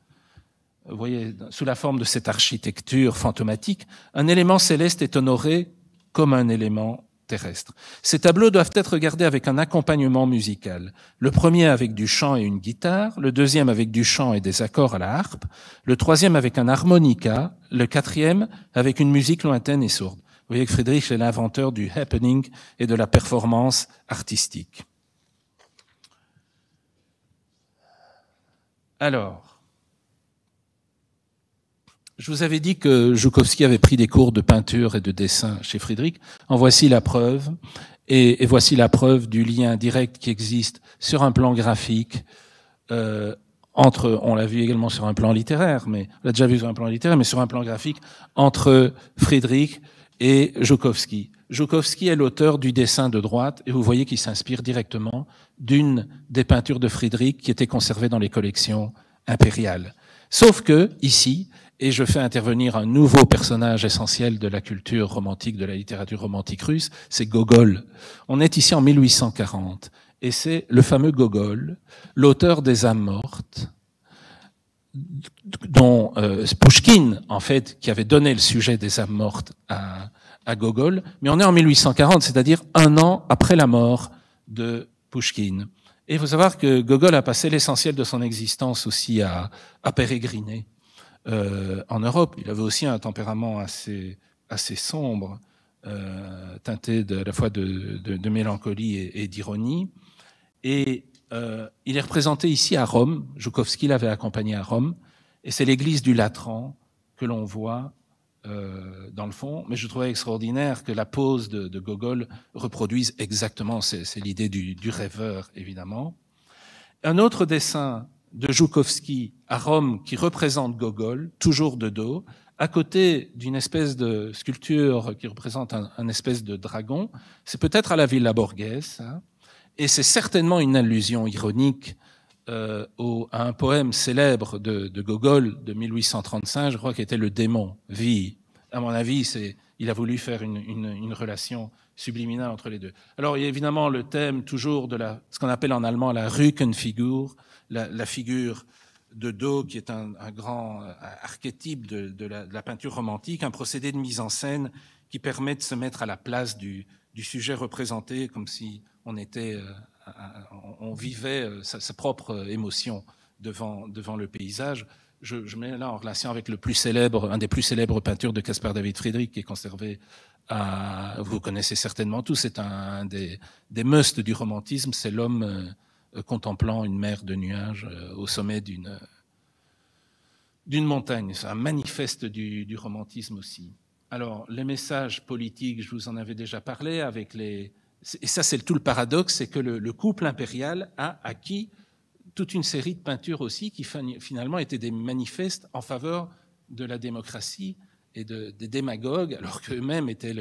vous voyez, sous la forme de cette architecture fantomatique, un élément céleste est honoré comme un élément terrestre. Ces tableaux doivent être regardés avec un accompagnement musical. Le premier avec du chant et une guitare, le deuxième avec du chant et des accords à la harpe, le troisième avec un harmonica, le quatrième avec une musique lointaine et sourde. Vous voyez que Frédéric est l'inventeur du happening et de la performance artistique. Alors, je vous avais dit que Joukovski avait pris des cours de peinture et de dessin chez Frédéric. En voici la preuve. Et voici la preuve du lien direct qui existe sur un plan graphique on l'a vu également sur un plan littéraire, mais on l'a déjà vu sur un plan littéraire, mais sur un plan graphique, entre Frédéric et Joukovski. Joukovski est l'auteur du dessin de droite, et vous voyez qu'il s'inspire directement d'une des peintures de Frédéric qui était conservée dans les collections impériales. Sauf que, ici, et je fais intervenir un nouveau personnage essentiel de la culture romantique, de la littérature romantique russe, c'est Gogol. On est ici en 1840, et c'est le fameux Gogol, l'auteur des âmes mortes, dont Pouchkine, en fait, qui avait donné le sujet des âmes mortes à Gogol, mais on est en 1840, c'est-à-dire un an après la mort de Pouchkine. Et il faut savoir que Gogol a passé l'essentiel de son existence aussi à pérégriner en Europe. Il avait aussi un tempérament assez sombre, teinté à la fois de mélancolie et d'ironie. Et il est représenté ici à Rome. Joukovski l'avait accompagné à Rome. Et c'est l'église du Latran que l'on voit dans le fond. Mais je trouvais extraordinaire que la pose de Gogol reproduise exactement, c'est l'idée du rêveur, évidemment. Un autre dessin de Joukovski à Rome qui représente Gogol, toujours de dos, à côté d'une espèce de sculpture qui représente un espèce de dragon. C'est peut-être à la Villa Borghese, hein, et c'est certainement une allusion ironique à un poème célèbre de Gogol de 1835, je crois, qui était Le démon, Vie. À mon avis, il a voulu faire une relation subliminale entre les deux. Alors, il y a évidemment le thème toujours de ce qu'on appelle en allemand la Rückenfigur, la figure de dos qui est un grand archétype de la peinture romantique, un procédé de mise en scène qui permet de se mettre à la place du sujet représenté, comme si on vivait sa propre émotion devant le paysage. Je mets là en relation avec un des plus célèbres peintures de Caspar David Friedrich qui est conservé vous connaissez certainement tous, c'est un des musts du romantisme, c'est l'homme contemplant une mer de nuages au sommet d'une montagne. C'est un manifeste du romantisme aussi. Alors, les messages politiques, je vous en avais déjà parlé, et ça c'est tout le paradoxe, c'est que le couple impérial a acquis toute une série de peintures aussi qui finalement étaient des manifestes en faveur de la démocratie et des démagogues, alors qu'eux-mêmes étaient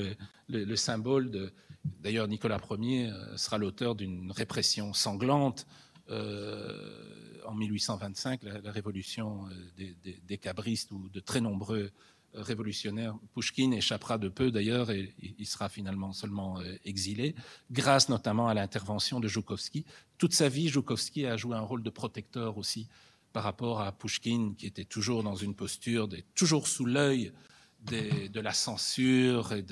le symbole de... D'ailleurs, Nicolas Ier sera l'auteur d'une répression sanglante en 1825, la révolution des cabristes, ou de très nombreux révolutionnaires. Pouchkine échappera de peu d'ailleurs, et il sera finalement seulement exilé, grâce notamment à l'intervention de Joukovski. Toute sa vie, Joukovski a joué un rôle de protecteur aussi par rapport à Pouchkine, qui était toujours dans une posture, toujours sous l'œil de la censure et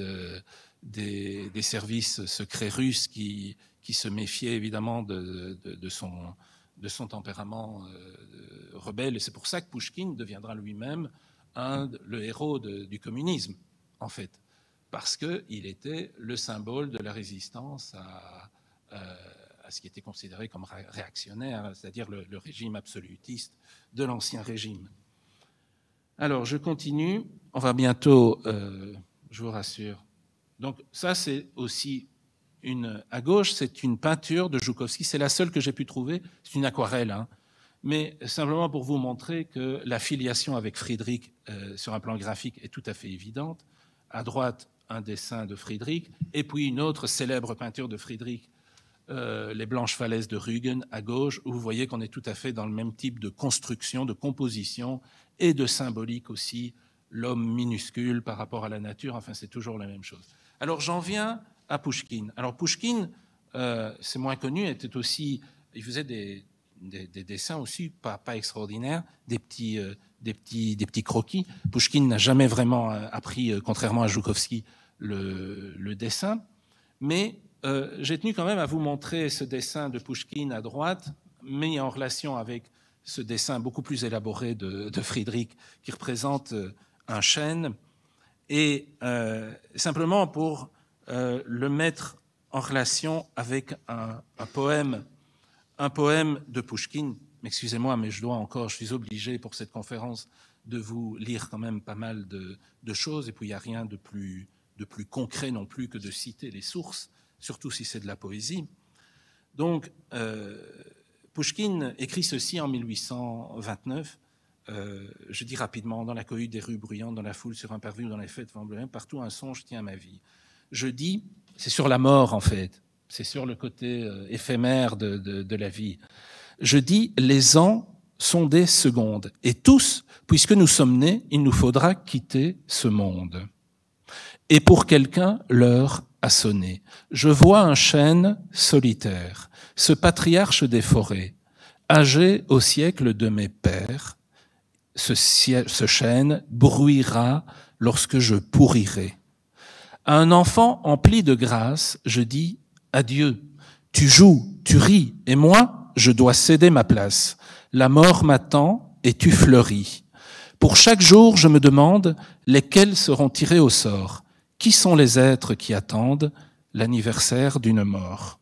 des services secrets russes qui se méfiaient évidemment de son tempérament rebelle. Et c'est pour ça que Pouchkine deviendra lui-même le héros du communisme, en fait, parce qu'il était le symbole de la résistance à ce qui était considéré comme réactionnaire, c'est-à-dire le régime absolutiste de l'ancien régime. Alors, je continue. On va bientôt, je vous rassure. Donc, ça, c'est aussi à gauche, c'est une peinture de Joukovski. C'est la seule que j'ai pu trouver. C'est une aquarelle, hein. Mais simplement pour vous montrer que la filiation avec Friedrich sur un plan graphique est tout à fait évidente. À droite, un dessin de Friedrich, et puis une autre célèbre peinture de Friedrich, les Blanches Falaises de Rügen, à gauche, où vous voyez qu'on est tout à fait dans le même type de construction, de composition et de symbolique aussi, l'homme minuscule par rapport à la nature, enfin c'est toujours la même chose. Alors j'en viens à Pouchkine. Alors Pouchkine, c'est moins connu, il faisait des dessins aussi pas extraordinaires, des petits croquis. Pouchkine n'a jamais vraiment appris, contrairement à Joukovski, le dessin, mais j'ai tenu quand même à vous montrer ce dessin de Pouchkine à droite, mis en relation avec ce dessin beaucoup plus élaboré de Friedrich, qui représente un chêne, et simplement pour le mettre en relation avec un poème de Pouchkine. Excusez-moi, mais je suis obligé pour cette conférence de vous lire quand même pas mal de choses, et puis il n'y a rien de plus concret non plus que de citer les sources, surtout si c'est de la poésie. Donc, Pouchkine écrit ceci en 1829, je dis rapidement: dans la cohue des rues bruyantes, dans la foule, sur un parvis ou dans les fêtes, partout un songe tient ma vie. Je dis, c'est sur la mort en fait, c'est sur le côté éphémère de la vie. Je dis, les ans sont des secondes, et tous, puisque nous sommes nés, il nous faudra quitter ce monde. Et pour quelqu'un, l'heure a sonné. Je vois un chêne solitaire, ce patriarche des forêts, âgé au siècle de mes pères. Ce chêne bruira lorsque je pourrirai. À un enfant empli de grâce, je dis adieu. Tu joues, tu ris, et moi, je dois céder ma place. La mort m'attend et tu fleuris. Pour chaque jour, je me demande lesquels seront tirés au sort. Qui sont les êtres qui attendent l'anniversaire d'une mort?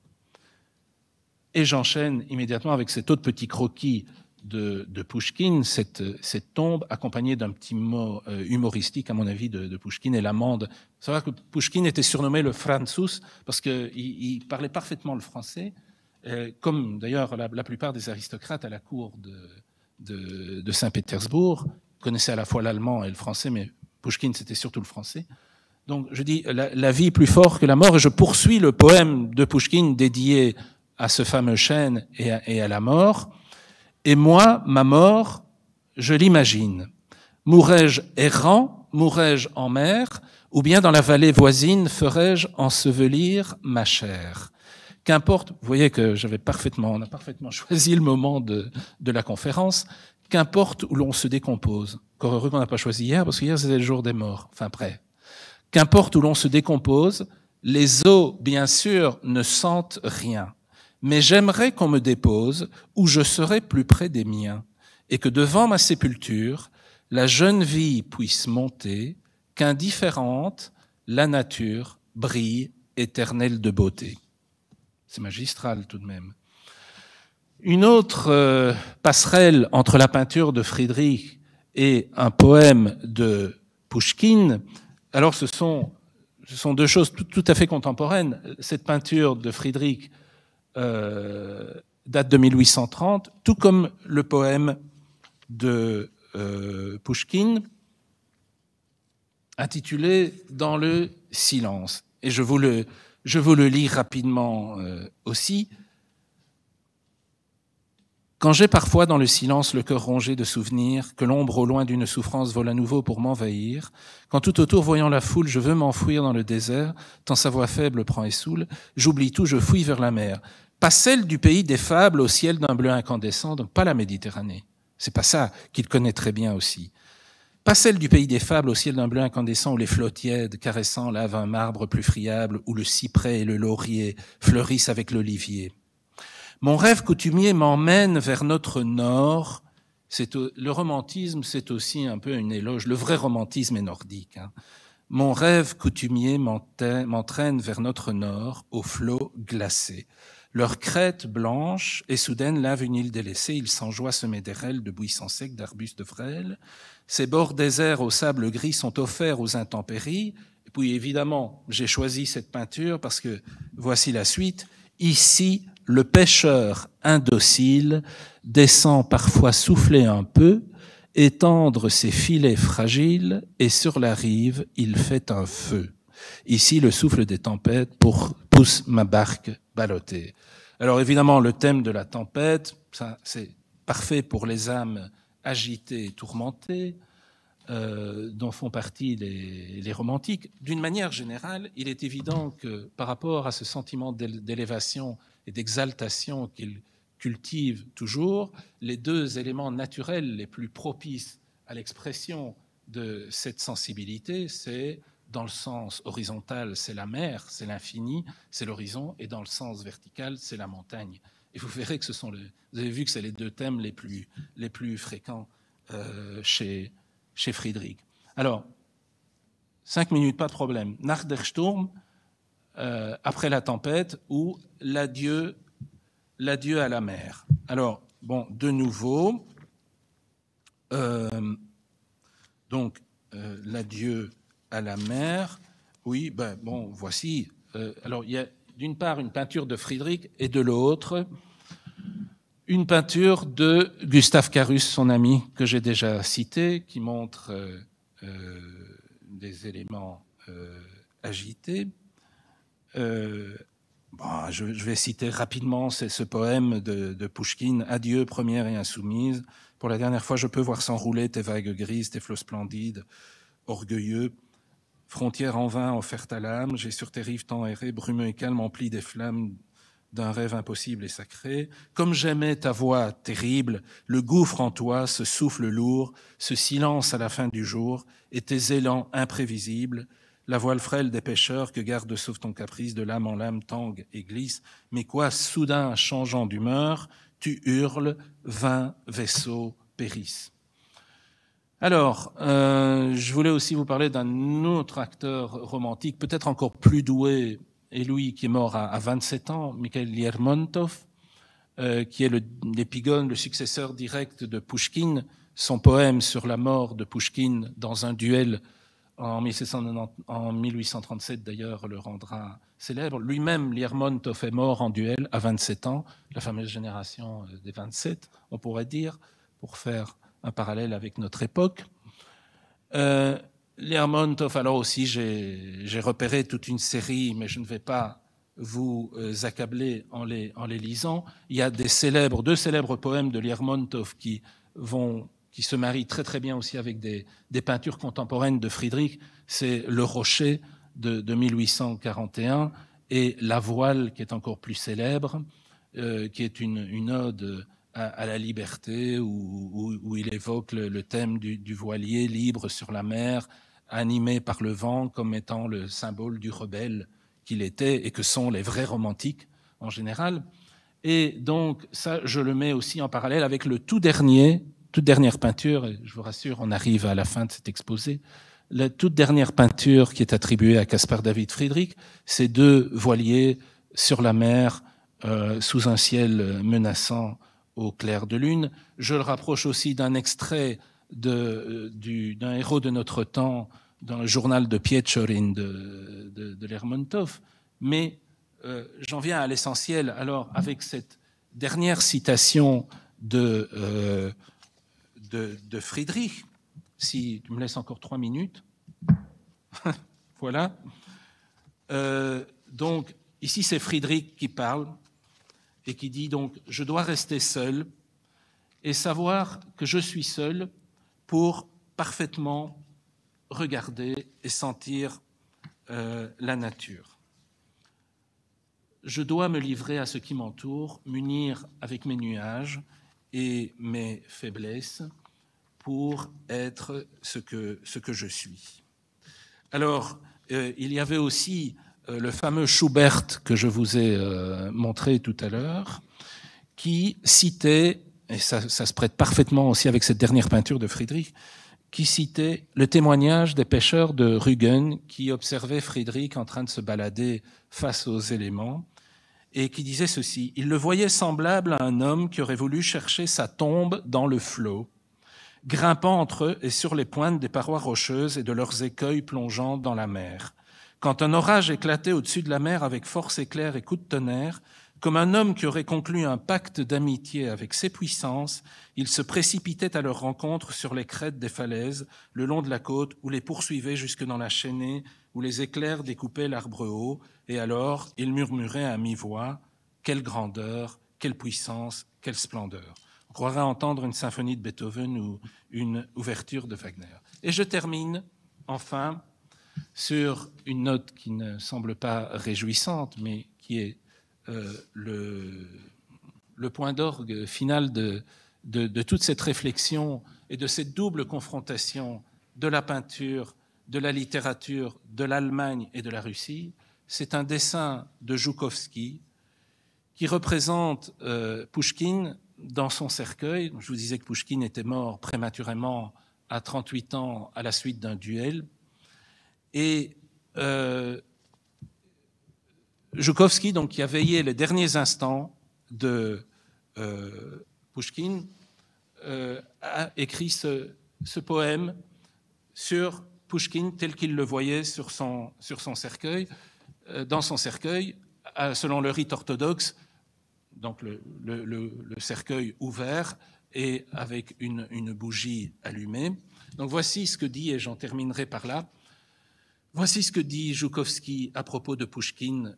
Et j'enchaîne immédiatement avec cet autre petit croquis de Pouchkine, cette tombe accompagnée d'un petit mot humoristique, à mon avis, de Pouchkine et l'amende. C'est vrai que Pouchkine était surnommé le Franzus parce qu'il parlait parfaitement le français, comme d'ailleurs la plupart des aristocrates à la cour de Saint-Pétersbourg connaissaient à la fois l'allemand et le français, mais Pouchkine, c'était surtout le français. Donc je dis la vie plus fort que la mort, et je poursuis le poème de Pouchkine dédié à ce fameux chêne et à la mort. Et moi, ma mort, je l'imagine. Mourrais-je errant, mourrais-je en mer, ou bien dans la vallée voisine ferais-je ensevelir ma chair? Qu'importe, vous voyez que on a parfaitement choisi le moment de la conférence, qu'importe où l'on se décompose. Encore heureux qu'on n'a pas choisi hier, parce qu'hier c'était le jour des morts, enfin près. Qu'importe où l'on se décompose, les os, bien sûr, ne sentent rien. Mais j'aimerais qu'on me dépose où je serai plus près des miens, et que devant ma sépulture, la jeune vie puisse monter, qu'indifférente, la nature brille éternelle de beauté. C'est magistral tout de même. Une autre passerelle entre la peinture de Friedrich et un poème de Pouchkine, alors ce sont deux choses tout à fait contemporaines. Cette peinture de Friedrich date de 1830, tout comme le poème de Pouchkine, intitulé « Dans le silence ». Et je vous le lis rapidement aussi. Quand j'ai parfois dans le silence le cœur rongé de souvenirs, que l'ombre au loin d'une souffrance vole à nouveau pour m'envahir, quand tout autour voyant la foule, je veux m'enfouir dans le désert, tant sa voix faible prend et saoule, j'oublie tout, je fouille vers la mer. Pas celle du pays des fables au ciel d'un bleu incandescent, donc pas la Méditerranée. C'est pas ça qu'il connaît très bien aussi. Pas celle du pays des fables au ciel d'un bleu incandescent où les flots tièdes caressant lavent un marbre plus friable, où le cyprès et le laurier fleurissent avec l'olivier. Mon rêve coutumier m'emmène vers notre nord. Le romantisme, c'est aussi un peu une éloge. Le vrai romantisme est nordique. Mon rêve coutumier m'entraîne vers notre nord, aux flots glacés. Leur crête blanche et soudaine lave une île délaissée. Ils s'enjoient semés d'érelles, de buissons secs, d'arbustes frêles. Ces bords déserts au sable gris sont offerts aux intempéries. Et puis évidemment, j'ai choisi cette peinture parce que voici la suite. Ici, le pêcheur indocile descend parfois souffler un peu, étendre ses filets fragiles, et sur la rive, il fait un feu. Ici, le souffle des tempêtes pousse ma barque ballottée. Alors évidemment, le thème de la tempête, ça, c'est parfait pour les âmes agitées et tourmentées, dont font partie les romantiques. D'une manière générale, il est évident que par rapport à ce sentiment d'élévation et d'exaltation qu'il cultive toujours, les deux éléments naturels les plus propices à l'expression de cette sensibilité, c'est dans le sens horizontal, c'est la mer, c'est l'infini, c'est l'horizon, et dans le sens vertical, c'est la montagne. Et vous verrez que vous avez vu que c'est les deux thèmes les plus fréquents chez Friedrich. Alors, 5 minutes, pas de problème. Nach der Sturm, après la tempête, ou l'adieu à la mer. Alors, bon, de nouveau, l'adieu à la mer, oui, bon, voici. Alors, il y a d'une part une peinture de Friedrich et de l'autre, une peinture de Gustave Carus, son ami, que j'ai déjà cité, qui montre des éléments agités. Je vais citer rapidement ce poème de Pouchkine, « Adieu, première et insoumise. Pour la dernière fois, je peux voir s'enrouler tes vagues grises, tes flots splendides, orgueilleux. Frontière en vain offerte à l'âme, j'ai sur tes rives tant erré, brumeux et calme, empli des flammes d'un rêve impossible et sacré. Comme j'aimais ta voix terrible, le gouffre en toi, ce souffle lourd, ce silence à la fin du jour, et tes élans imprévisibles, la voile frêle des pêcheurs que garde sauve ton caprice, de l'âme en l'âme tangue et glisse, mais quoi, soudain changeant d'humeur, tu hurles, 20 vaisseaux périssent. Alors, je voulais aussi vous parler d'un autre acteur romantique, peut-être encore plus doué, et lui qui est mort à 27 ans, Mikhail Lermontov, qui est l'épigone, le successeur direct de Pouchkine. Son poème sur la mort de Pouchkine dans un duel en 1837 d'ailleurs le rendra célèbre. Lui-même, Lermontov, est mort en duel à 27 ans, la fameuse génération des 27, on pourrait dire, pour faire un parallèle avec notre époque. Lermontov, alors aussi, j'ai repéré toute une série, mais je ne vais pas vous accabler en les lisant. Il y a deux célèbres poèmes de Lermontov qui se marient très très bien aussi avec des peintures contemporaines de Friedrich. C'est Le Rocher de 1841 et La Voile, qui est encore plus célèbre, qui est une ode à la liberté, où il évoque le thème du voilier libre sur la mer, animé par le vent comme étant le symbole du rebelle qu'il était et que sont les vrais romantiques en général. Et donc ça, je le mets aussi en parallèle avec toute dernière peinture, et je vous rassure, on arrive à la fin de cet exposé, la toute dernière peinture qui est attribuée à Caspar David Friedrich, c'est deux voiliers sur la mer, sous un ciel menaçant au clair de lune. Je le rapproche aussi d'un extrait d'un héros de notre temps dans le journal de Pietchorin de Lermontov, mais j'en viens à l'essentiel. Alors, avec cette dernière citation de Friedrich, si tu me laisses encore 3 minutes, voilà. Donc, ici, c'est Friedrich qui parle et qui dit donc « Je dois rester seul et savoir que je suis seul pour parfaitement regarder et sentir la nature. Je dois me livrer à ce qui m'entoure, m'unir avec mes nuages et mes faiblesses pour être ce que je suis. » Alors, il y avait aussi le fameux Schubert que je vous ai montré tout à l'heure, qui citait, et ça se prête parfaitement aussi avec cette dernière peinture de Friedrich, qui citait le témoignage des pêcheurs de Rügen qui observaient Friedrich en train de se balader face aux éléments et qui disait ceci: « Il le voyait semblable à un homme qui aurait voulu chercher sa tombe dans le flot, grimpant entre eux et sur les pointes des parois rocheuses et de leurs écueils plongeant dans la mer. Quand un orage éclatait au-dessus de la mer avec force éclair et coups de tonnerre, comme un homme qui aurait conclu un pacte d'amitié avec ses puissances, il se précipitait à leur rencontre sur les crêtes des falaises, le long de la côte, ou les poursuivait jusque dans la chaînée, où les éclairs découpaient l'arbre haut, et alors il murmurait à mi-voix « Quelle grandeur, quelle puissance, quelle splendeur !» On croirait entendre une symphonie de Beethoven ou une ouverture de Wagner. Et je termine, enfin, sur une note qui ne semble pas réjouissante, mais qui est le point d'orgue final de toute cette réflexion et de cette double confrontation de la peinture, de la littérature, de l'Allemagne et de la Russie. C'est un dessin de Joukovski qui représente Pouchkine dans son cercueil. Je vous disais que Pouchkine était mort prématurément à 38 ans à la suite d'un duel. Et Joukovski, donc, qui a veillé les derniers instants de Pouchkine, a écrit ce poème sur Pouchkine tel qu'il le voyait sur son cercueil, dans son cercueil, selon le rite orthodoxe, donc le cercueil ouvert et avec une bougie allumée. Donc voici ce que dit, et j'en terminerai par là, voici ce que dit Joukovski à propos de Pouchkine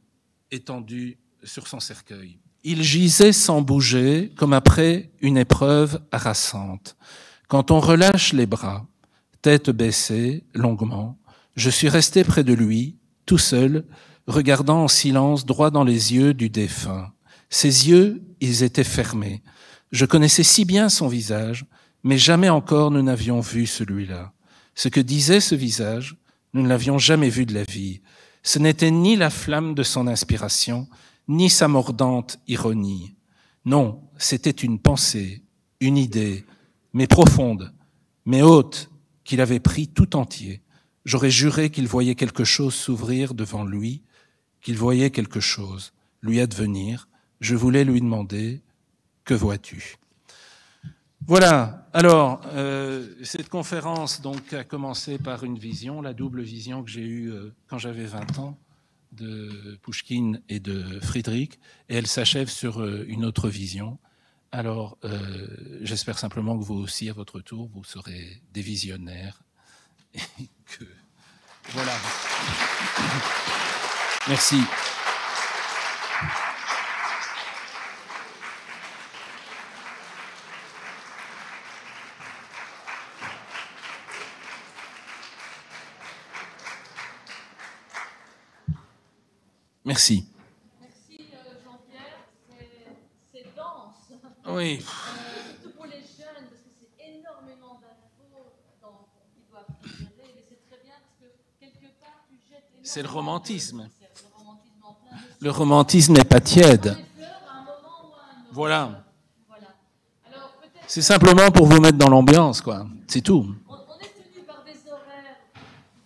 étendu sur son cercueil. Il gisait sans bouger, comme après une épreuve harassante. Quand on relâche les bras, tête baissée, longuement, je suis resté près de lui, tout seul, regardant en silence droit dans les yeux du défunt. Ses yeux, ils étaient fermés. Je connaissais si bien son visage, mais jamais encore nous n'avions vu celui-là. Ce que disait ce visage, nous ne l'avions jamais vu de la vie. Ce n'était ni la flamme de son inspiration, ni sa mordante ironie, Non, c'était une pensée, une idée, mais profonde, mais haute, qu'il avait pris tout entier. J'aurais juré qu'il voyait quelque chose s'ouvrir devant lui, qu'il voyait quelque chose lui advenir. Je voulais lui demander, que vois-tu ? Voilà, alors, cette conférence donc, a commencé par une vision, la double vision que j'ai eue quand j'avais 20 ans, de Pouchkine et de Friedrich, et elle s'achève sur une autre vision. Alors, j'espère simplement que vous aussi, à votre tour, vous serez des visionnaires. Et que... Voilà. Merci. Merci. Merci Jean-Pierre, c'est dense. Oui. Surtout pour les jeunes, parce que c'est énormément d'infos qu'ils doivent gérer, mais c'est très bien parce que quelque part tu jettes énormément. C'est le romantisme. C'est le romantisme en plein dessus. Le romantisme n'est pas tiède. Les fleurs à un moment ou à un autre. Voilà. Alors, peut-être C'est simplement pour vous mettre dans l'ambiance, quoi. C'est tout. on est tenu par des horaires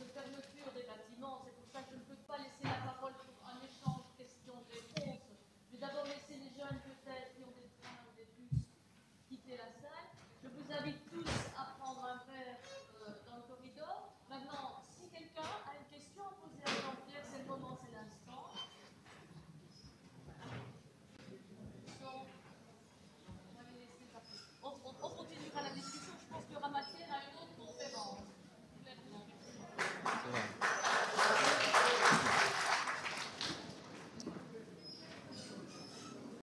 de fermeture des bâtiments, c'est pour ça que je ne peux pas laisser la parole pour un échange questions-réponses. Je vais d'abord laisser les jeunes peut-être qui ont des trains ou des bus quitter la salle. Je vous invite tous